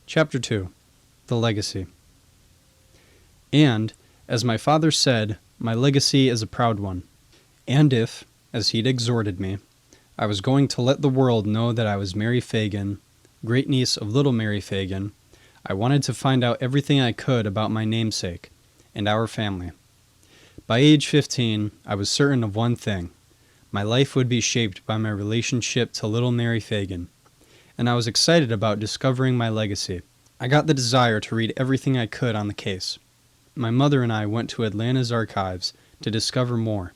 Chapter 2. The Legacy. And, as my father said, my legacy is a proud one. And if, as he'd exhorted me, I was going to let the world know that I was Mary Phagan, great-niece of little Mary Phagan, I wanted to find out everything I could about my namesake and our family. By age 15, I was certain of one thing. My life would be shaped by my relationship to little Mary Phagan, and I was excited about discovering my legacy. I got the desire to read everything I could on the case. My mother and I went to Atlanta's archives to discover more.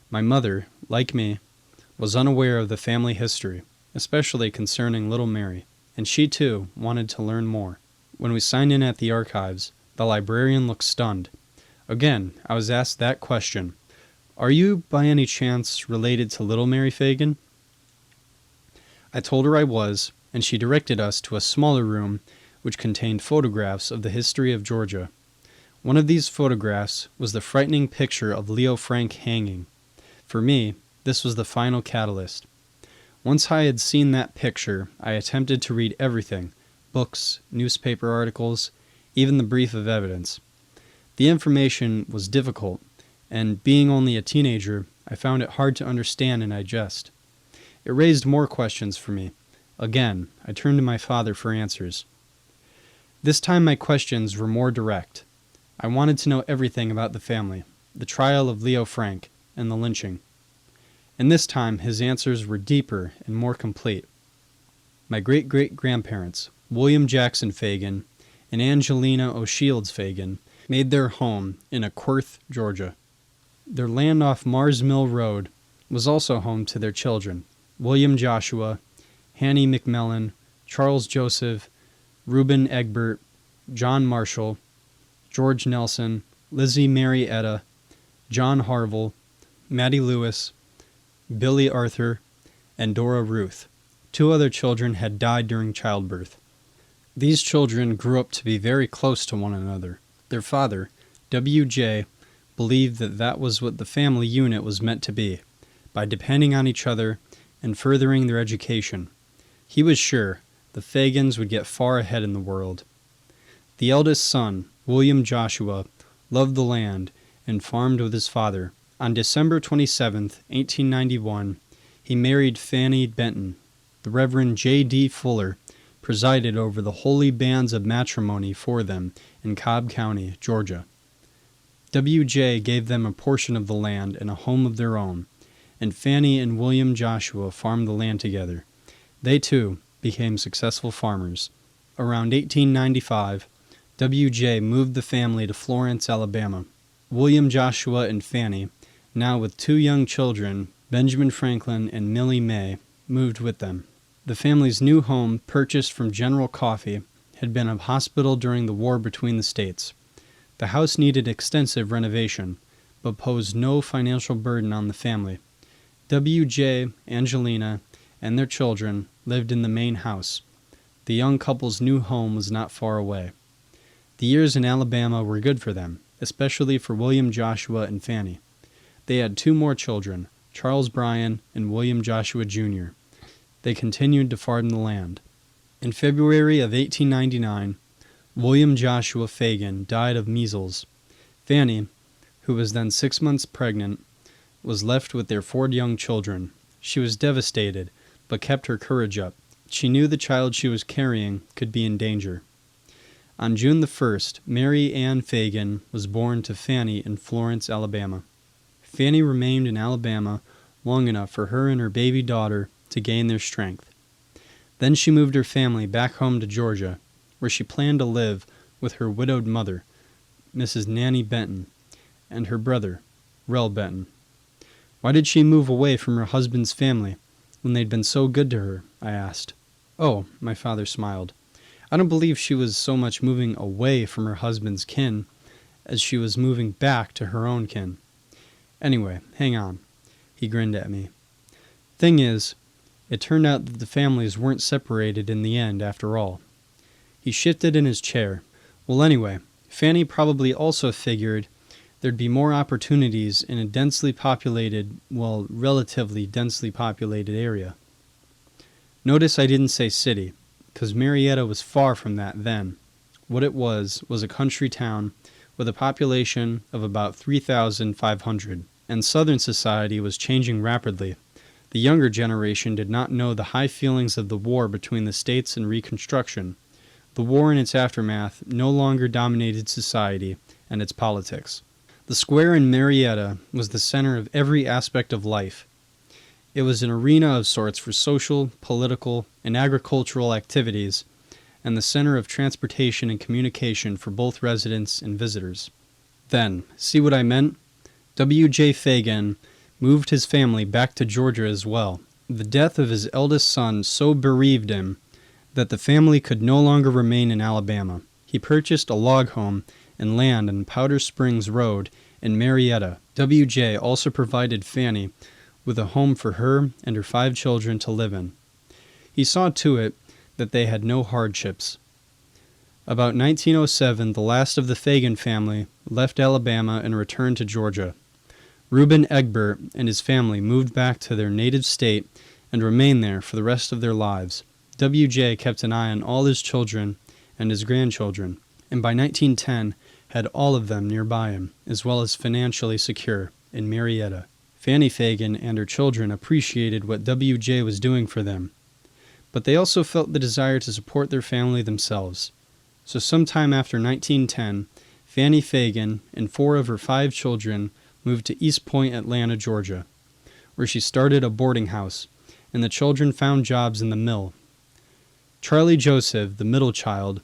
My mother, like me, was unaware of the family history, especially concerning little Mary, and she too wanted to learn more. When we signed in at the archives, the librarian looked stunned. Again, I was asked that question. Are you, by any chance, related to little Mary Phagan? I told her I was, and she directed us to a smaller room which contained photographs of the history of Georgia. One of these photographs was the frightening picture of Leo Frank hanging. For me, this was the final catalyst. Once I had seen that picture, I attempted to read everything, books, newspaper articles, even the brief of evidence. The information was difficult, and being only a teenager, I found it hard to understand and digest. It raised more questions for me. Again, I turned to my father for answers. This time my questions were more direct. I wanted to know everything about the family, the trial of Leo Frank, and the lynching. And this time his answers were deeper and more complete. My great-great-grandparents, William Jackson Phagan and Angelina O'Shields Phagan, made their home in Acworth, Georgia. Their land off Mars Mill Road was also home to their children, William Joshua, Hannie McMillan, Charles Joseph, Reuben Egbert, John Marshall, George Nelson, Lizzie Marietta, John Harville, Mattie Lewis, Billy Arthur, and Dora Ruth. 2 other children had died during childbirth. These children grew up to be very close to one another. Their father, W.J., believed that that was what the family unit was meant to be, by depending on each other and furthering their education. He was sure the Phagans would get far ahead in the world. The eldest son, William Joshua, loved the land and farmed with his father. On December 27, 1891, he married Fanny Benton. The Reverend J.D. Fuller presided over the holy bands of matrimony for them in Cobb County, Georgia. W.J. gave them a portion of the land and a home of their own, and Fanny and William Joshua farmed the land together. They, too, became successful farmers. Around 1895, W.J. moved the family to Florence, Alabama. William Joshua and Fanny, now with 2 young children, Benjamin Franklin and Millie May, moved with them. The family's new home, purchased from General Coffee, had been a hospital during the war between the states. The house needed extensive renovation, but posed no financial burden on the family. W.J., Angelina, and their children lived in the main house. The young couple's new home was not far away. The years in Alabama were good for them, especially for William Joshua and Fanny. They had 2 more children, Charles Bryan and William Joshua Jr. They continued to farm the land. In February of 1899, William Joshua Phagan died of measles. Fanny, who was then 6 months pregnant, was left with their 4 young children. She was devastated, but kept her courage up. She knew the child she was carrying could be in danger. On June the 1st, Mary Ann Phagan was born to Fanny in Florence, Alabama. Fanny remained in Alabama long enough for her and her baby daughter to gain their strength. Then she moved her family back home to Georgia, where she planned to live with her widowed mother, Mrs. Nanny Benton, and her brother, Rel Benton. Why did she move away from her husband's family when they'd been so good to her? I asked. Oh, my father smiled. I don't believe she was so much moving away from her husband's kin as she was moving back to her own kin. Anyway, hang on. He grinned at me. Thing is, it turned out that the families weren't separated in the end after all. He shifted in his chair. Well, anyway, Fanny probably also figured there'd be more opportunities in a densely populated, well, relatively densely populated area. Notice I didn't say city. because Marietta was far from that then. What it was a country town with a population of about 3,500, and Southern society was changing rapidly. The younger generation did not know the high feelings of the war between the states and Reconstruction. The war and its aftermath no longer dominated society and its politics. The square in Marietta was the center of every aspect of life. It was an arena of sorts for social, political, and agricultural activities, and the center of transportation and communication for both residents and visitors. Then, see what I meant? W.J. Phagan moved his family back to Georgia as well. The death of his eldest son so bereaved him that the family could no longer remain in Alabama. He purchased a log home and land on Powder Springs Road in Marietta. W.J. also provided Fanny with a home for her and her 5 children to live in. He saw to it that they had no hardships. About 1907, the last of the Phagan family left Alabama and returned to Georgia. Reuben Egbert and his family moved back to their native state and remained there for the rest of their lives. W.J. kept an eye on all his children and his grandchildren, and by 1910 had all of them nearby him, as well as financially secure, in Marietta. Fanny Phagan and her children appreciated what W.J. was doing for them, but they also felt the desire to support their family themselves. So sometime after 1910, Fanny Phagan and 4 of her 5 children moved to East Point, Atlanta, Georgia, where she started a boarding house, and the children found jobs in the mill. Charlie Joseph, the middle child,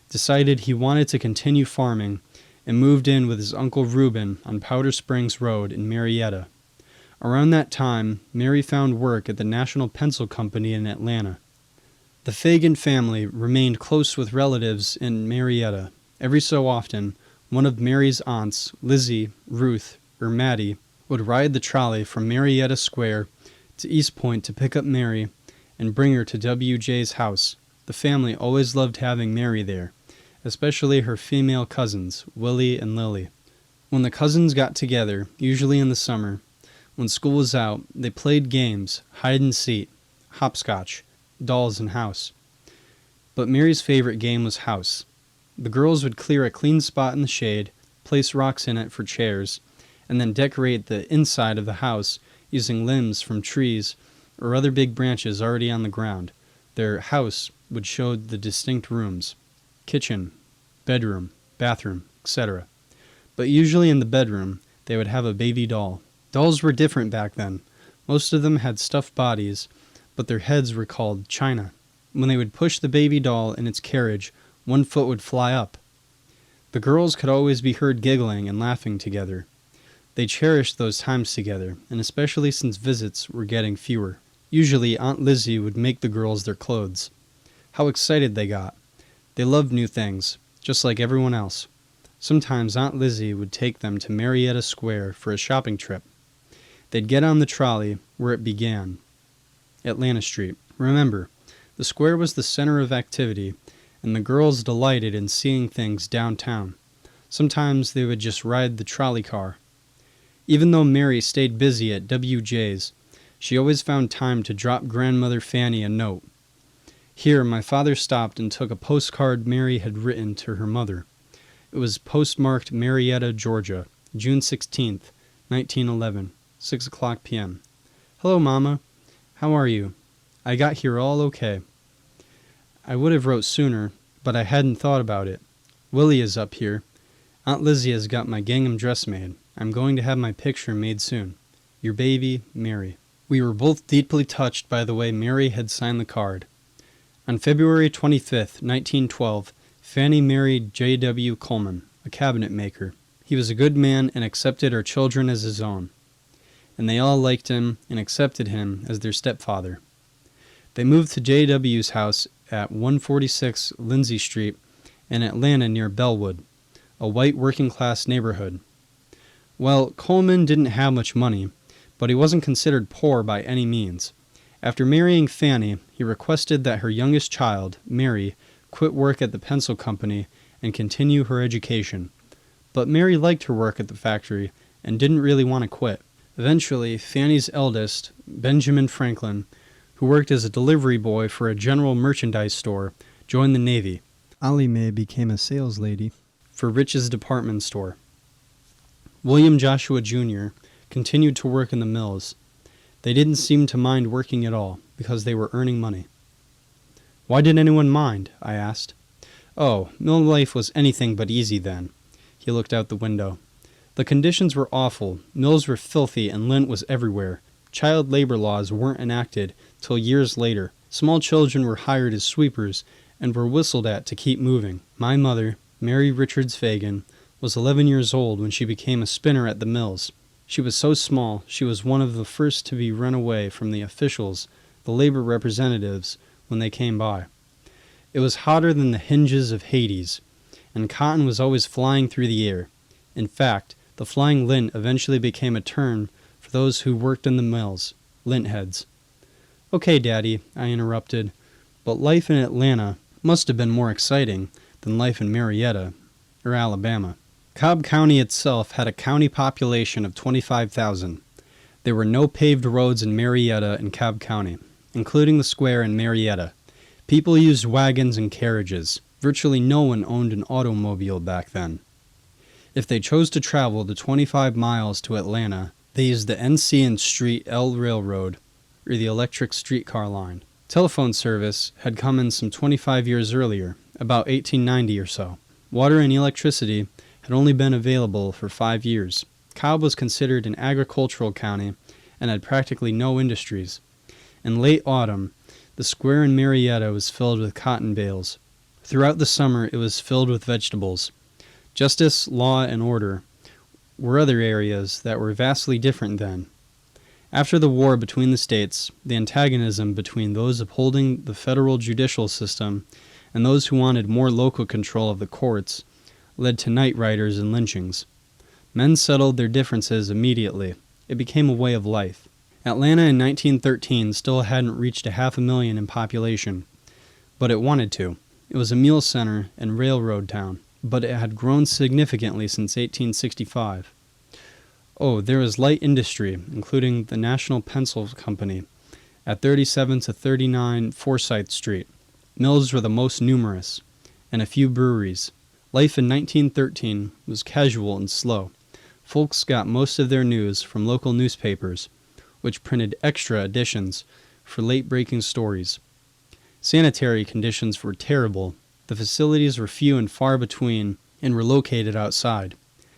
decided he wanted to continue farming and moved in with his uncle Reuben on Powder Springs Road in Marietta. Around that time, Mary found work at the National Pencil Company in Atlanta. The Phagan family remained close with relatives in Marietta. Every so often, one of Mary's aunts, Lizzie, Ruth, or Mattie, would ride the trolley from Marietta Square to East Point to pick up Mary and bring her to W.J.'s house. The family always loved having Mary there, especially her female cousins, Willie and Lily. When the cousins got together, usually in the summer, when school was out, they played games, hide and seek, hopscotch, dolls, and house. But Mary's favorite game was house. The girls would clear a clean spot in the shade, place rocks in it for chairs, and then decorate the inside of the house using limbs from trees or other big branches already on the ground. Their house would show the distinct rooms: kitchen, bedroom, bathroom, etc. But usually in the bedroom, they would have a baby doll. Dolls were different back then. Most of them had stuffed bodies, but their heads were called china. When they would push the baby doll in its carriage, one foot would fly up. The girls could always be heard giggling and laughing together. They cherished those times together, and especially since visits were getting fewer. Usually Aunt Lizzie would make the girls their clothes. How excited they got. They loved new things, just like everyone else. Sometimes Aunt Lizzie would take them to Marietta Square for a shopping trip. They'd get on the trolley where it began, Atlanta Street. Remember, the square was the center of activity, and the girls delighted in seeing things downtown. Sometimes they would just ride the trolley car. Even though Mary stayed busy at W.J.'s, she always found time to drop grandmother Fanny a note. Here, my father stopped and took a postcard Mary had written to her mother. It was postmarked Marietta, Georgia, June 16th, 1911, 6 o'clock p.m. Hello, Mama. How are you? I got here all okay. I would have wrote sooner, but I hadn't thought about it. Willie is up here. Aunt Lizzie has got my gingham dress made. I'm going to have my picture made soon. Your baby, Mary. We were both deeply touched by the way Mary had signed the card. On February 25th, 1912, Fanny married J.W. Coleman, a cabinet maker. He was a good man and accepted our children as his own, and they all liked him and accepted him as their stepfather. They moved to J.W.'s house at 146 Lindsay Street in Atlanta near Bellwood, a white working-class neighborhood. Well, Coleman didn't have much money, but he wasn't considered poor by any means. After marrying Fanny, he requested that her youngest child, Mary, quit work at the pencil company and continue her education. But Mary liked her work at the factory and didn't really want to quit. Eventually, Fanny's eldest, Benjamin Franklin, who worked as a delivery boy for a general merchandise store, joined the Navy. Alime became a saleslady for Rich's department store. William Joshua Jr. continued to work in the mills. They didn't seem to mind working at all, because they were earning money. Why did anyone mind? I asked. Oh, mill life was anything but easy then. He looked out the window. The conditions were awful, mills were filthy, and lint was everywhere. Child labor laws weren't enacted till years later. Small children were hired as sweepers and were whistled at to keep moving. My mother, Mary Richards Phagan, was 11 years old when she became a spinner at the mills. She was so small, she was one of the first to be run away from the officials, the labor representatives, when they came by. It was hotter than the hinges of Hades, and cotton was always flying through the air. In fact, the flying lint eventually became a term for those who worked in the mills, lint heads. Okay, Daddy, I interrupted, but life in Atlanta must have been more exciting than life in Marietta or Alabama. Cobb County itself had a county population of 25,000. There were no paved roads in Marietta and Cobb County, including the square in Marietta. People used wagons and carriages. Virtually no one owned an automobile back then. If they chose to travel the 25 miles to Atlanta, they used the NC and Street L Railroad, or the electric streetcar line. Telephone service had come in some 25 years earlier, about 1890 or so. Water and electricity had only been available for 5 years. Cobb was considered an agricultural county and had practically no industries. In late autumn, the square in Marietta was filled with cotton bales. Throughout the summer, it was filled with vegetables. Justice, law, and order were other areas that were vastly different then. After the war between the states, the antagonism between those upholding the federal judicial system and those who wanted more local control of the courts led to night riders and lynchings. Men settled their differences immediately. It became a way of life. Atlanta in 1913 still hadn't reached 500,000 in population, but it wanted to. It was a meal center and railroad town, but it had grown significantly since 1865. Oh, there was light industry, including the National Pencil Company, at 37 to 39 Forsyth Street. Mills were the most numerous, and a few breweries. Life in 1913 was casual and slow. Folks got most of their news from local newspapers, which printed extra editions for late-breaking stories. Sanitary conditions were terrible. The facilities were few and far between and were located outside.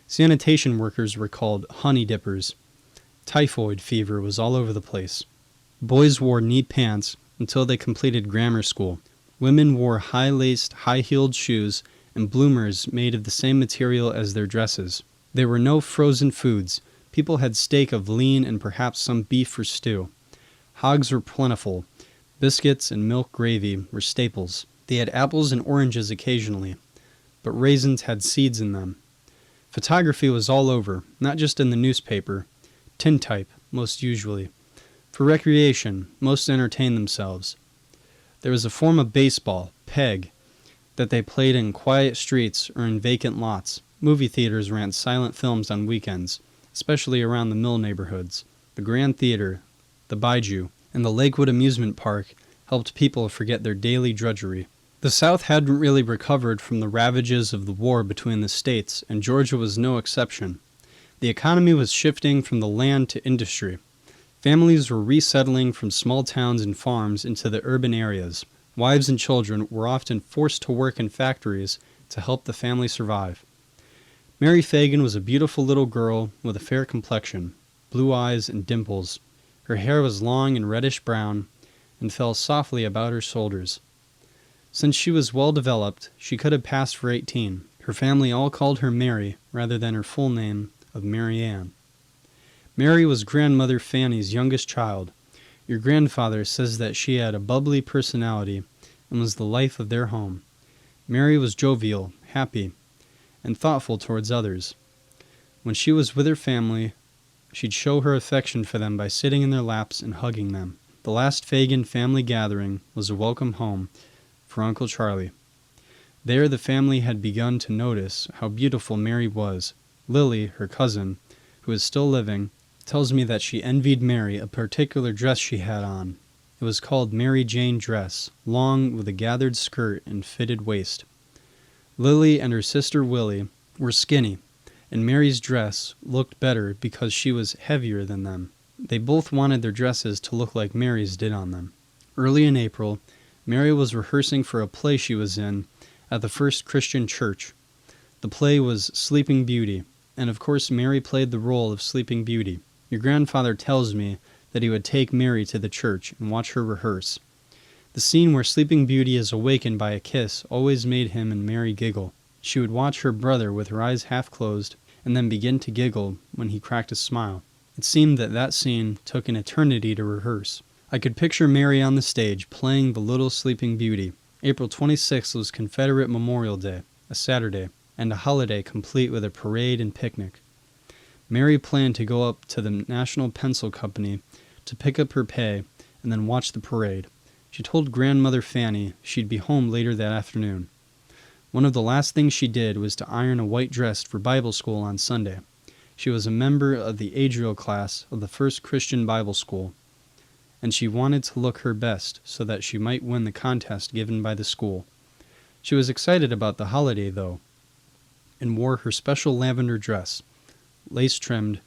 Sanitation workers were called honey dippers. Typhoid fever was all over the place. Boys wore knee pants until they completed grammar school. Women wore high-laced, high-heeled shoes and bloomers made of the same material as their dresses. There were no frozen foods. People had steak of lean and perhaps some beef for stew. Hogs were plentiful. Biscuits and milk gravy were staples. They had apples and oranges occasionally, but raisins had seeds in them. Photography was all over, not just in the newspaper. Tintype, most usually. For recreation, most entertained themselves. There was a form of baseball, peg, that they played in quiet streets or in vacant lots. Movie theaters ran silent films on weekends, especially around the mill neighborhoods. The Grand Theater, the Bijou, and the Lakewood Amusement Park helped people forget their daily drudgery. The South hadn't really recovered from the ravages of the war between the states, and Georgia was no exception. The economy was shifting from the land to industry. Families were resettling from small towns and farms into the urban areas. Wives and children were often forced to work in factories to help the family survive. Mary Phagan was a beautiful little girl with a fair complexion, blue eyes and dimples. Her hair was long and reddish-brown and fell softly about her shoulders. Since she was well developed, she could have passed for 18. Her family all called her Mary rather than her full name of Mary Ann. Mary was Grandmother Fanny's youngest child. Your grandfather says that she had a bubbly personality and was the life of their home. Mary was jovial, happy, and thoughtful towards others. When she was with her family, she'd show her affection for them by sitting in their laps and hugging them. The last Phagan family gathering was a welcome home for Uncle Charlie. There the family had begun to notice how beautiful Mary was. Lily, her cousin, who is still living, tells me that she envied Mary a particular dress she had on, It was called Mary Jane dress, long with a gathered skirt and fitted waist. Lily and her sister Willie were skinny, and Mary's dress looked better because she was heavier than them. They both wanted their dresses to look like Mary's did on them. Early in April, Mary was rehearsing for a play she was in at the First Christian Church. The play was Sleeping Beauty, and of course Mary played the role of Sleeping Beauty. Your grandfather tells me that he would take Mary to the church and watch her rehearse. The scene where Sleeping Beauty is awakened by a kiss always made him and Mary giggle. She would watch her brother with her eyes half closed and then begin to giggle when he cracked a smile. It seemed that scene took an eternity to rehearse. I could picture Mary on the stage playing the little Sleeping Beauty. April 26th was Confederate Memorial Day, a Saturday, and a holiday complete with a parade and picnic. Mary planned to go up to the National Pencil Company to pick up her pay and then watch the parade. She told Grandmother Fanny she'd be home later that afternoon. One of the last things she did was to iron a white dress for Bible school on Sunday. She was a member of the Adriel class of the First Christian Bible School, and she wanted to look her best so that she might win the contest given by the school. She was excited about the holiday, though, and wore her special lavender dress, lace-trimmed,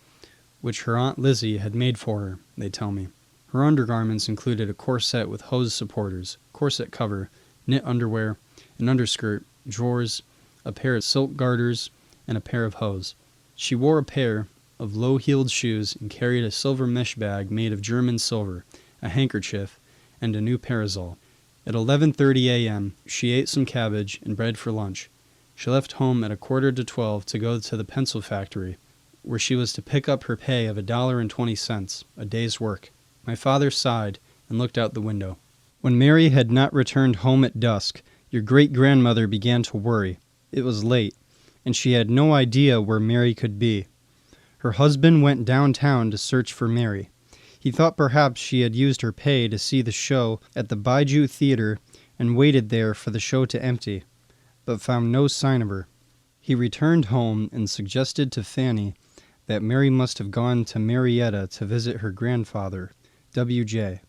which her Aunt Lizzie had made for her, they tell me. Her undergarments included a corset with hose supporters, corset cover, knit underwear, an underskirt, drawers, a pair of silk garters, and a pair of hose. She wore a pair of low-heeled shoes and carried a silver mesh bag made of German silver, a handkerchief, and a new parasol. At 11:30 a.m., she ate some cabbage and bread for lunch. She left home at 11:45 to go to the pencil factory, where she was to pick up her pay of $1.20, a day's work. My father sighed and looked out the window. When Mary had not returned home at dusk, your great-grandmother began to worry. It was late, and she had no idea where Mary could be. Her husband went downtown to search for Mary. He thought perhaps she had used her pay to see the show at the Bijou Theater and waited there for the show to empty, but found no sign of her. He returned home and suggested to Fanny that Mary must have gone to Marietta to visit her grandfather, W.J.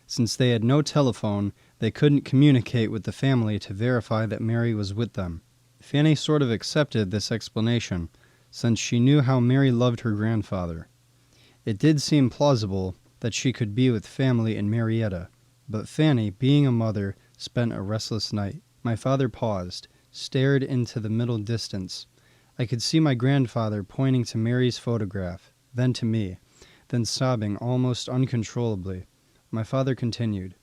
Since they had no telephone, they couldn't communicate with the family to verify that Mary was with them. Fanny sort of accepted this explanation, since she knew how Mary loved her grandfather. It did seem plausible that she could be with family in Marietta, but Fanny, being a mother, spent a restless night. My father paused, stared into the middle distance. I could see my grandfather pointing to Mary's photograph, then to me, then sobbing almost uncontrollably. My father continued.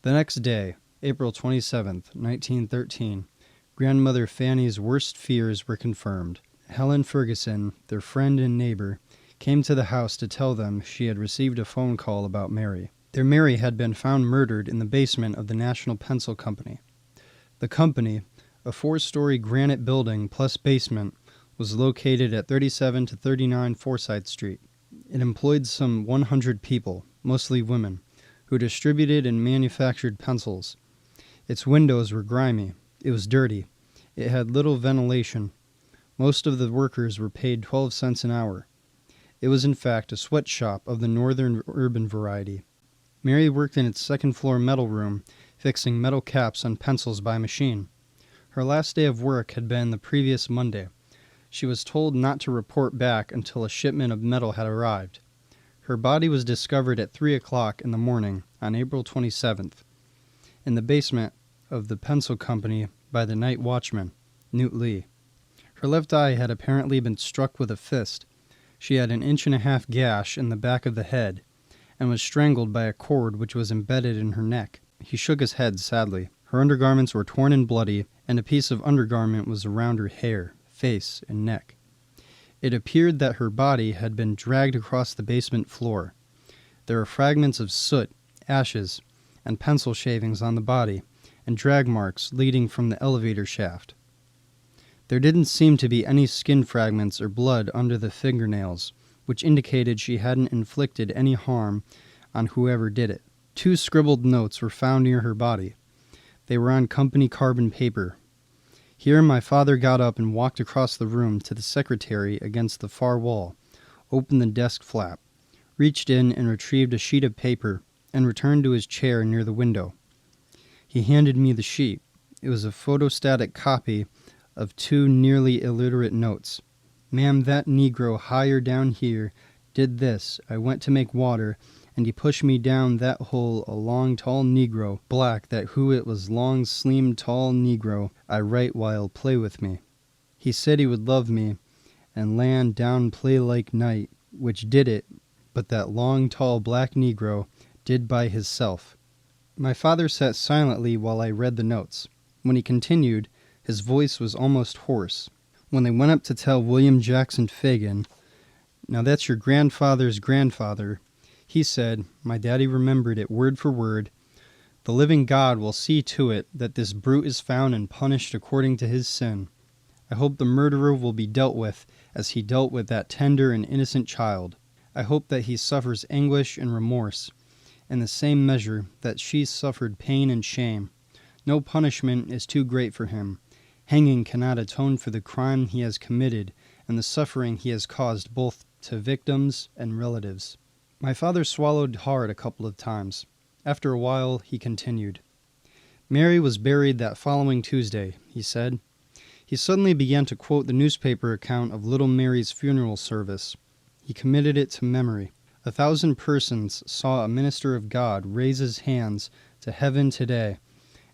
The next day, April 27th, 1913, Grandmother Fanny's worst fears were confirmed. Helen Ferguson, their friend and neighbor, came to the house to tell them she had received a phone call about Mary. Their Mary had been found murdered in the basement of the National Pencil Company. The company, a 4-story granite building plus basement, was located at 37 to 39 Forsyth Street. It employed some 100 people, mostly women, who distributed and manufactured pencils. Its windows were grimy. It was dirty. It had little ventilation. Most of the workers were paid 12 cents an hour. It was in fact a sweatshop of the northern urban variety. Mary worked in its second-floor metal room, fixing metal caps on pencils by machine. Her last day of work had been the previous Monday. She was told not to report back until a shipment of metal had arrived. Her body was discovered at 3 o'clock in the morning on April 27th, in the basement of the pencil company by the night watchman, Newt Lee. Her left eye had apparently been struck with a fist. She had an 1.5-inch gash in the back of the head, and was strangled by a cord which was embedded in her neck. He shook his head sadly. Her undergarments were torn and bloody, and a piece of undergarment was around her hair, face, and neck. It appeared that her body had been dragged across the basement floor. There were fragments of soot, ashes, and pencil shavings on the body, and drag marks leading from the elevator shaft. There didn't seem to be any skin fragments or blood under the fingernails, which indicated she hadn't inflicted any harm on whoever did it. 2 scribbled notes were found near her body. They were on company carbon paper. Here my father got up and walked across the room to the secretary against the far wall, opened the desk flap, reached in and retrieved a sheet of paper, and returned to his chair near the window. He handed me the sheet. It was a photostatic copy of 2 nearly illiterate notes. "Ma'am, that Negro higher down here did this. I went to make water, and he pushed me down that hole a long tall Negro, black that who it was long slim tall Negro I write while play with me. He said he would love me, and land down play like night, which did it, but that long tall black Negro did by hisself." My father sat silently while I read the notes. When he continued, his voice was almost hoarse. When they went up to tell William Jackson Phagan, "Now that's your grandfather's grandfather," he said, my daddy remembered it word for word, "The living God will see to it that this brute is found and punished according to his sin. I hope the murderer will be dealt with as he dealt with that tender and innocent child. I hope that he suffers anguish and remorse in the same measure that she suffered pain and shame. No punishment is too great for him. Hanging cannot atone for the crime he has committed and the suffering he has caused both to victims and relatives." My father swallowed hard a couple of times. After a while, he continued. "Mary was buried that following Tuesday," he said. He suddenly began to quote the newspaper account of little Mary's funeral service. He committed it to memory. 1,000 persons saw a minister of God raise his hands to heaven today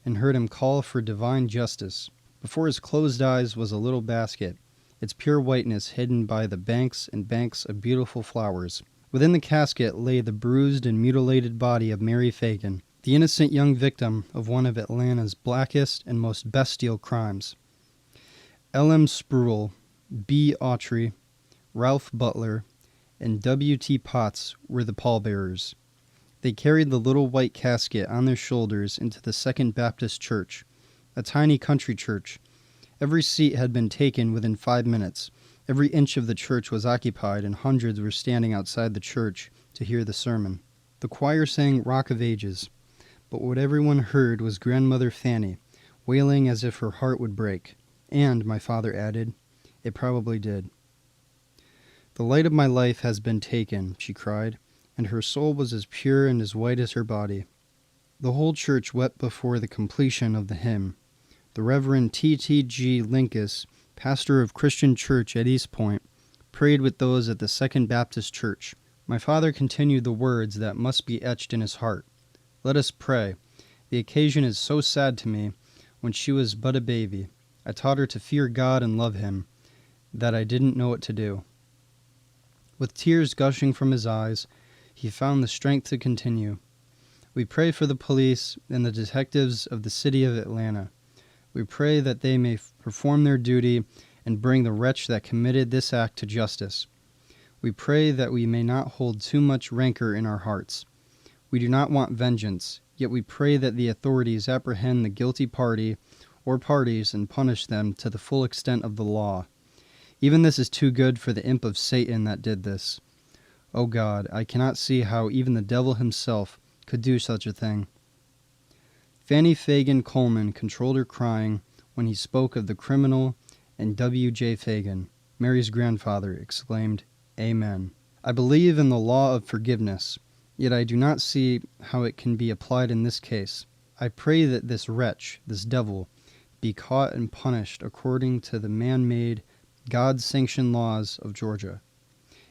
and heard him call for divine justice. Before his closed eyes was a little basket, its pure whiteness hidden by the banks and banks of beautiful flowers. Within the casket lay the bruised and mutilated body of Mary Phagan, the innocent young victim of one of Atlanta's blackest and most bestial crimes. L.M. Sproul, B. Autry, Ralph Butler, and W.T. Potts were the pallbearers. They carried the little white casket on their shoulders into the Second Baptist Church, a tiny country church. Every seat had been taken within 5 minutes. Every inch of the church was occupied, and hundreds were standing outside the church to hear the sermon. The choir sang Rock of Ages, but what everyone heard was Grandmother Fanny, wailing as if her heart would break. And, my father added, it probably did. "The light of my life has been taken," she cried, and her soul was as pure and as white as her body. The whole church wept before the completion of the hymn. The Reverend T.T.G. Linkus, pastor of Christian Church at East Point, prayed with those at the Second Baptist Church. My father continued the words that must be etched in his heart. "Let us pray. The occasion is so sad to me. When she was but a baby, I taught her to fear God and love him, that I didn't know what to do." With tears gushing from his eyes, he found the strength to continue. "We pray for the police and the detectives of the city of Atlanta. We pray that they may perform their duty and bring the wretch that committed this act to justice. We pray that we may not hold too much rancor in our hearts. We do not want vengeance, yet we pray that the authorities apprehend the guilty party or parties and punish them to the full extent of the law. Even this is too good for the imp of Satan that did this. O God, I cannot see how even the devil himself could do such a thing." Fanny Phagan Coleman controlled her crying when he spoke of the criminal, and W.J. Phagan, Mary's grandfather, exclaimed, "Amen. I believe in the law of forgiveness, yet I do not see how it can be applied in this case. I pray that this wretch, this devil, be caught and punished according to the man-made, God-sanctioned laws of Georgia.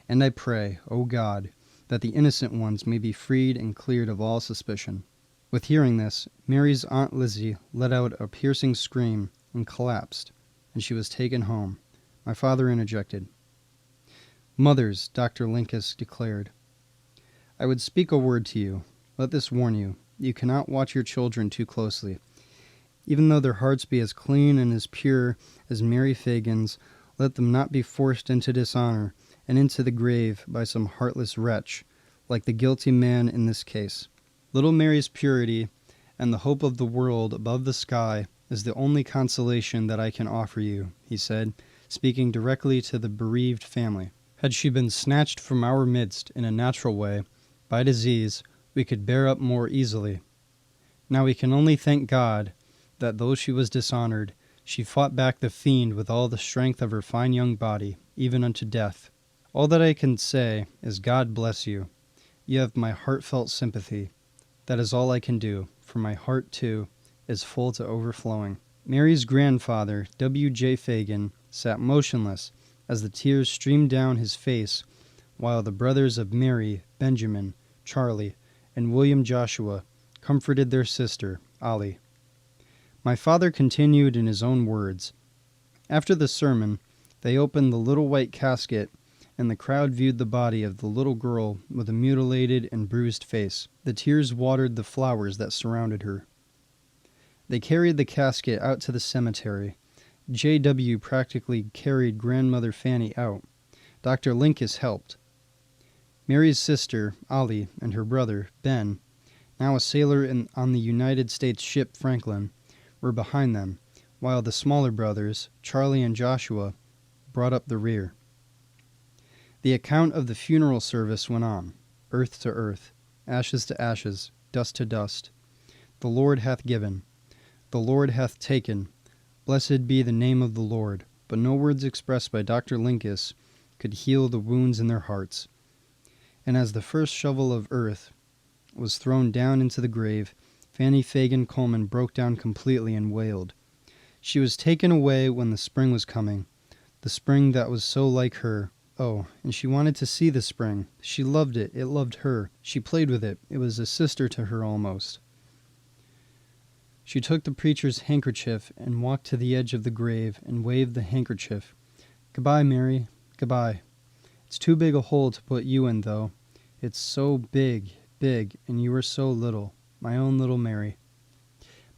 And I pray, O God, that the innocent ones may be freed and cleared of all suspicion." With hearing this, Mary's Aunt Lizzie let out a piercing scream and collapsed, and she was taken home. My father interjected. "Mothers," Dr. Linkus declared, "I would speak a word to you. Let this warn you. You cannot watch your children too closely. Even though their hearts be as clean and as pure as Mary Phagan's, let them not be forced into dishonor and into the grave by some heartless wretch, like the guilty man in this case. Little Mary's purity and the hope of the world above the sky is the only consolation that I can offer you," he said, speaking directly to the bereaved family. "Had she been snatched from our midst in a natural way, by disease, we could bear up more easily. Now we can only thank God that though she was dishonored, she fought back the fiend with all the strength of her fine young body, even unto death. All that I can say is God bless you. You have my heartfelt sympathy. That is all I can do, for my heart, too, is full to overflowing. Mary's grandfather, W.J. Phagan, sat motionless as the tears streamed down his face, while the brothers of Mary, Benjamin, Charlie, and William Joshua comforted their sister, Ollie. My father continued in his own words. After the sermon, they opened the little white casket, and the crowd viewed the body of the little girl with a mutilated and bruised face. The tears watered the flowers that surrounded her. They carried the casket out to the cemetery. J.W. practically carried Grandmother Fanny out. Dr. Lincas helped. Mary's sister, Ollie, and her brother, Ben, now a sailor on the United States ship Franklin, were behind them, while the smaller brothers, Charlie and Joshua, brought up the rear. The account of the funeral service went on, earth to earth, ashes to ashes, dust to dust. The Lord hath given, the Lord hath taken, blessed be the name of the Lord. But no words expressed by Dr. Lincas could heal the wounds in their hearts. And as the first shovel of earth was thrown down into the grave, Fanny Phagan Coleman broke down completely and wailed. She was taken away when the spring was coming, the spring that was so like her. Oh, and she wanted to see the spring. She loved it. It loved her. She played with it. It was a sister to her almost. She took the preacher's handkerchief and walked to the edge of the grave and waved the handkerchief. Goodbye, Mary. Goodbye. It's too big a hole to put you in, though. It's so big, big, and you are so little. My own little Mary.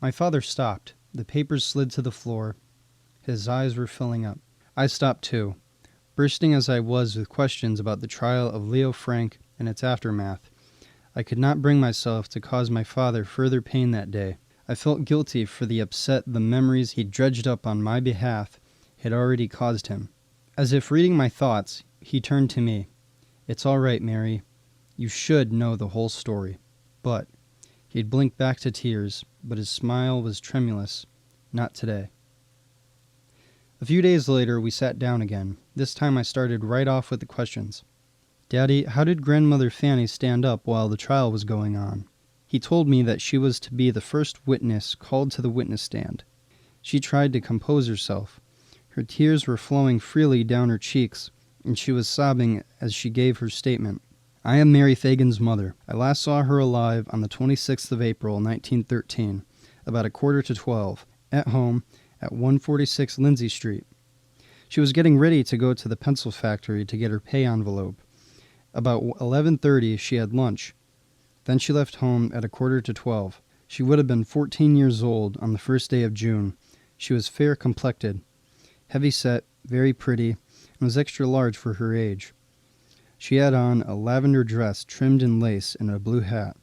My father stopped. The papers slid to the floor. His eyes were filling up. I stopped too, bursting as I was with questions about the trial of Leo Frank and its aftermath. I could not bring myself to cause my father further pain that day. I felt guilty for the upset the memories he dredged up on my behalf had already caused him. As if reading my thoughts, he turned to me. It's all right, Mary. You should know the whole story. But he'd blinked back to tears, but his smile was tremulous. Not today. A few days later, we sat down again. This time I started right off with the questions. Daddy, how did Grandmother Fanny stand up while the trial was going on? He told me that she was to be the first witness called to the witness stand. She tried to compose herself. Her tears were flowing freely down her cheeks, and she was sobbing as she gave her statement. I am Mary Phagan's mother. I last saw her alive on the 26th of April, 1913, about 11:45, at home at 146 Lindsay Street. She was getting ready to go to the pencil factory to get her pay envelope. About 11:30, she had lunch. Then she left home at 11:45. She would have been 14 years old on the first day of June. She was fair-complected, heavy-set, very pretty, and was extra large for her age. She had on a lavender dress trimmed in lace and a blue hat.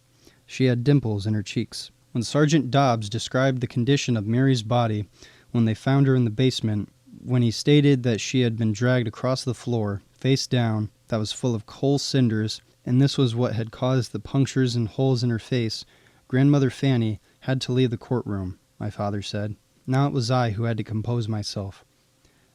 She had dimples in her cheeks. When Sergeant Dobbs described the condition of Mary's body when they found her in the basement, when he stated that she had been dragged across the floor, face down, that was full of coal cinders, and this was what had caused the punctures and holes in her face, Grandmother Fanny had to leave the courtroom, my father said. Now it was I who had to compose myself.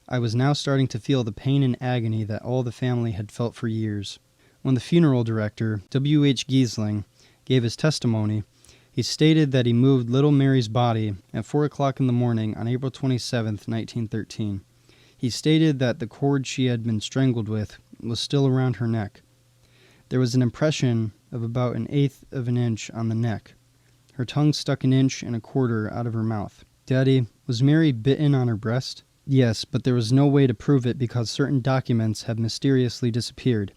I was now starting to feel the pain and agony that all the family had felt for years. When the funeral director, W.H. Giesling, gave his testimony, he stated that he moved little Mary's body at 4 o'clock in the morning on April 27, 1913. He stated that the cord she had been strangled with was still around her neck. There was an impression of about 1/8 of an inch on the neck. Her tongue stuck 1 1/4 out of her mouth. Daddy, was Mary bitten on her breast? Yes, but there was no way to prove it because certain documents have mysteriously disappeared.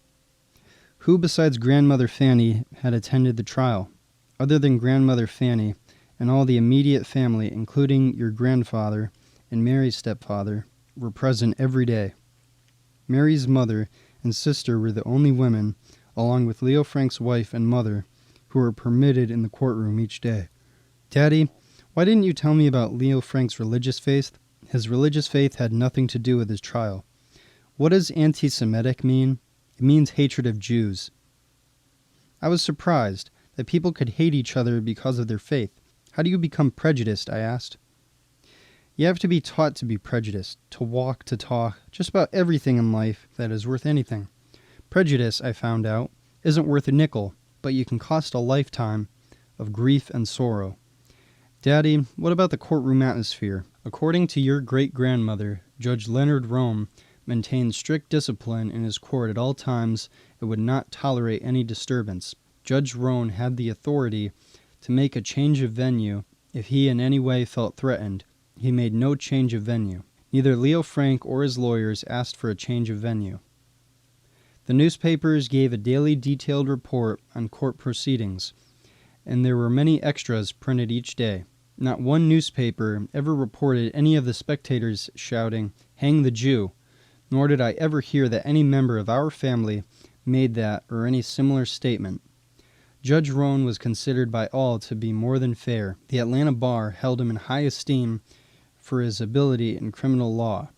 Who besides Grandmother Fanny had attended the trial? Other than Grandmother Fanny and all the immediate family, including your grandfather and Mary's stepfather, were present every day. Mary's mother and sister were the only women, along with Leo Frank's wife and mother, who were permitted in the courtroom each day. Daddy, why didn't you tell me about Leo Frank's religious faith? His religious faith had nothing to do with his trial. What does anti-Semitic mean? It means hatred of Jews. I was surprised that people could hate each other because of their faith. How do you become prejudiced? I asked. You have to be taught to be prejudiced, to walk, to talk, just about everything in life that is worth anything. Prejudice, I found out, isn't worth a nickel, but you can cost a lifetime of grief and sorrow. Daddy, what about the courtroom atmosphere? According to your great-grandmother, Judge Leonard Rome maintained strict discipline in his court at all times and would not tolerate any disturbance. Judge Roan had the authority to make a change of venue if he in any way felt threatened. He made no change of venue. Neither Leo Frank or his lawyers asked for a change of venue. The newspapers gave a daily detailed report on court proceedings, and there were many extras printed each day. Not one newspaper ever reported any of the spectators shouting, "Hang the Jew," nor did I ever hear that any member of our family made that or any similar statement. Judge Roan was considered by all to be more than fair. The Atlanta bar held him in high esteem for his ability in criminal law.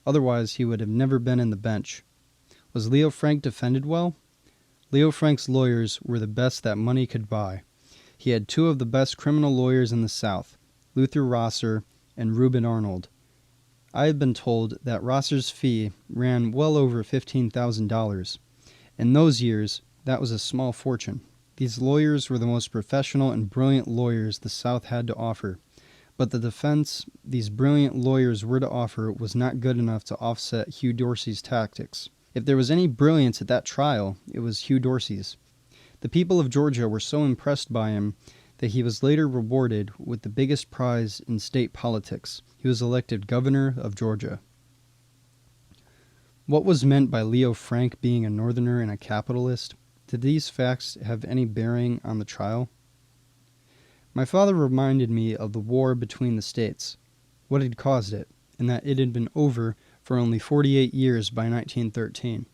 Otherwise, he would have never been in the bench. Was Leo Frank defended well? Leo Frank's lawyers were the best that money could buy. He had two of the best criminal lawyers in the South, Luther Rosser and Reuben Arnold. I have been told that Rosser's fee ran well over $15,000. In those years, that was a small fortune. These lawyers were the most professional and brilliant lawyers the South had to offer, but the defense these brilliant lawyers were to offer was not good enough to offset Hugh Dorsey's tactics. If there was any brilliance at that trial, it was Hugh Dorsey's. The people of Georgia were so impressed by him that he was later rewarded with the biggest prize in state politics. He was elected governor of Georgia. What was meant by Leo Frank being a Northerner and a capitalist? Did these facts have any bearing on the trial? My father reminded me of the war between the states, what had caused it, and that it had been over for only 48 years by 1913.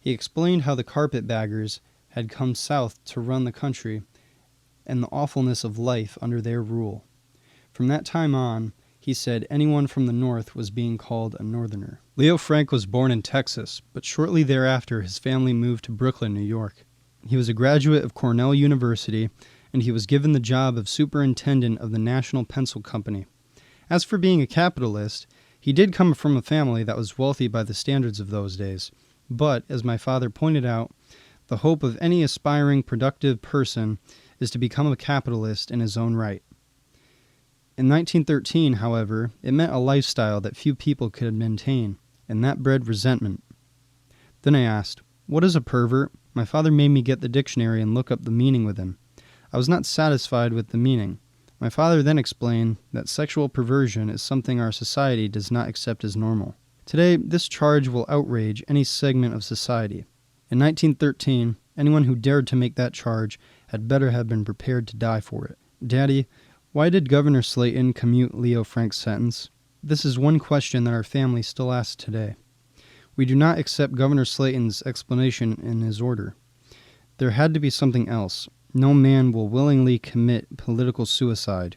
He explained how the carpetbaggers had come south to run the country and the awfulness of life under their rule. From that time on, he said anyone from the north was being called a Northerner. Leo Frank was born in Texas, but shortly thereafter his family moved to Brooklyn, New York. He was a graduate of Cornell University, and he was given the job of superintendent of the National Pencil Company. As for being a capitalist, he did come from a family that was wealthy by the standards of those days. But, as my father pointed out, the hope of any aspiring, productive person is to become a capitalist in his own right. In 1913, however, it meant a lifestyle that few people could maintain, and that bred resentment. Then I asked, "What is a pervert?" My father made me get the dictionary and look up the meaning with him. I was not satisfied with the meaning. My father then explained that sexual perversion is something our society does not accept as normal. Today, this charge will outrage any segment of society. In 1913, anyone who dared to make that charge had better have been prepared to die for it. Daddy, why did Governor Slatton commute Leo Frank's sentence? This is one question that our family still asks today. We do not accept Governor Slatton's explanation in his order. There had to be something else. No man will willingly commit political suicide,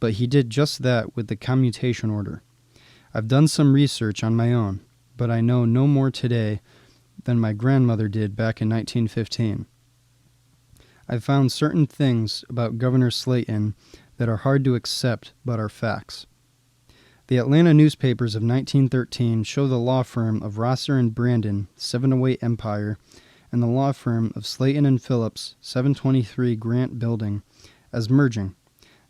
but he did just that with the commutation order. I've done some research on my own, but I know no more today than my grandmother did back in 1915. I've found certain things about Governor Slatton that are hard to accept but are facts. The Atlanta newspapers of 1913 show the law firm of Rosser and Brandon, 708 Empire, and the law firm of Slatton and Phillips, 723 Grant Building, as merging.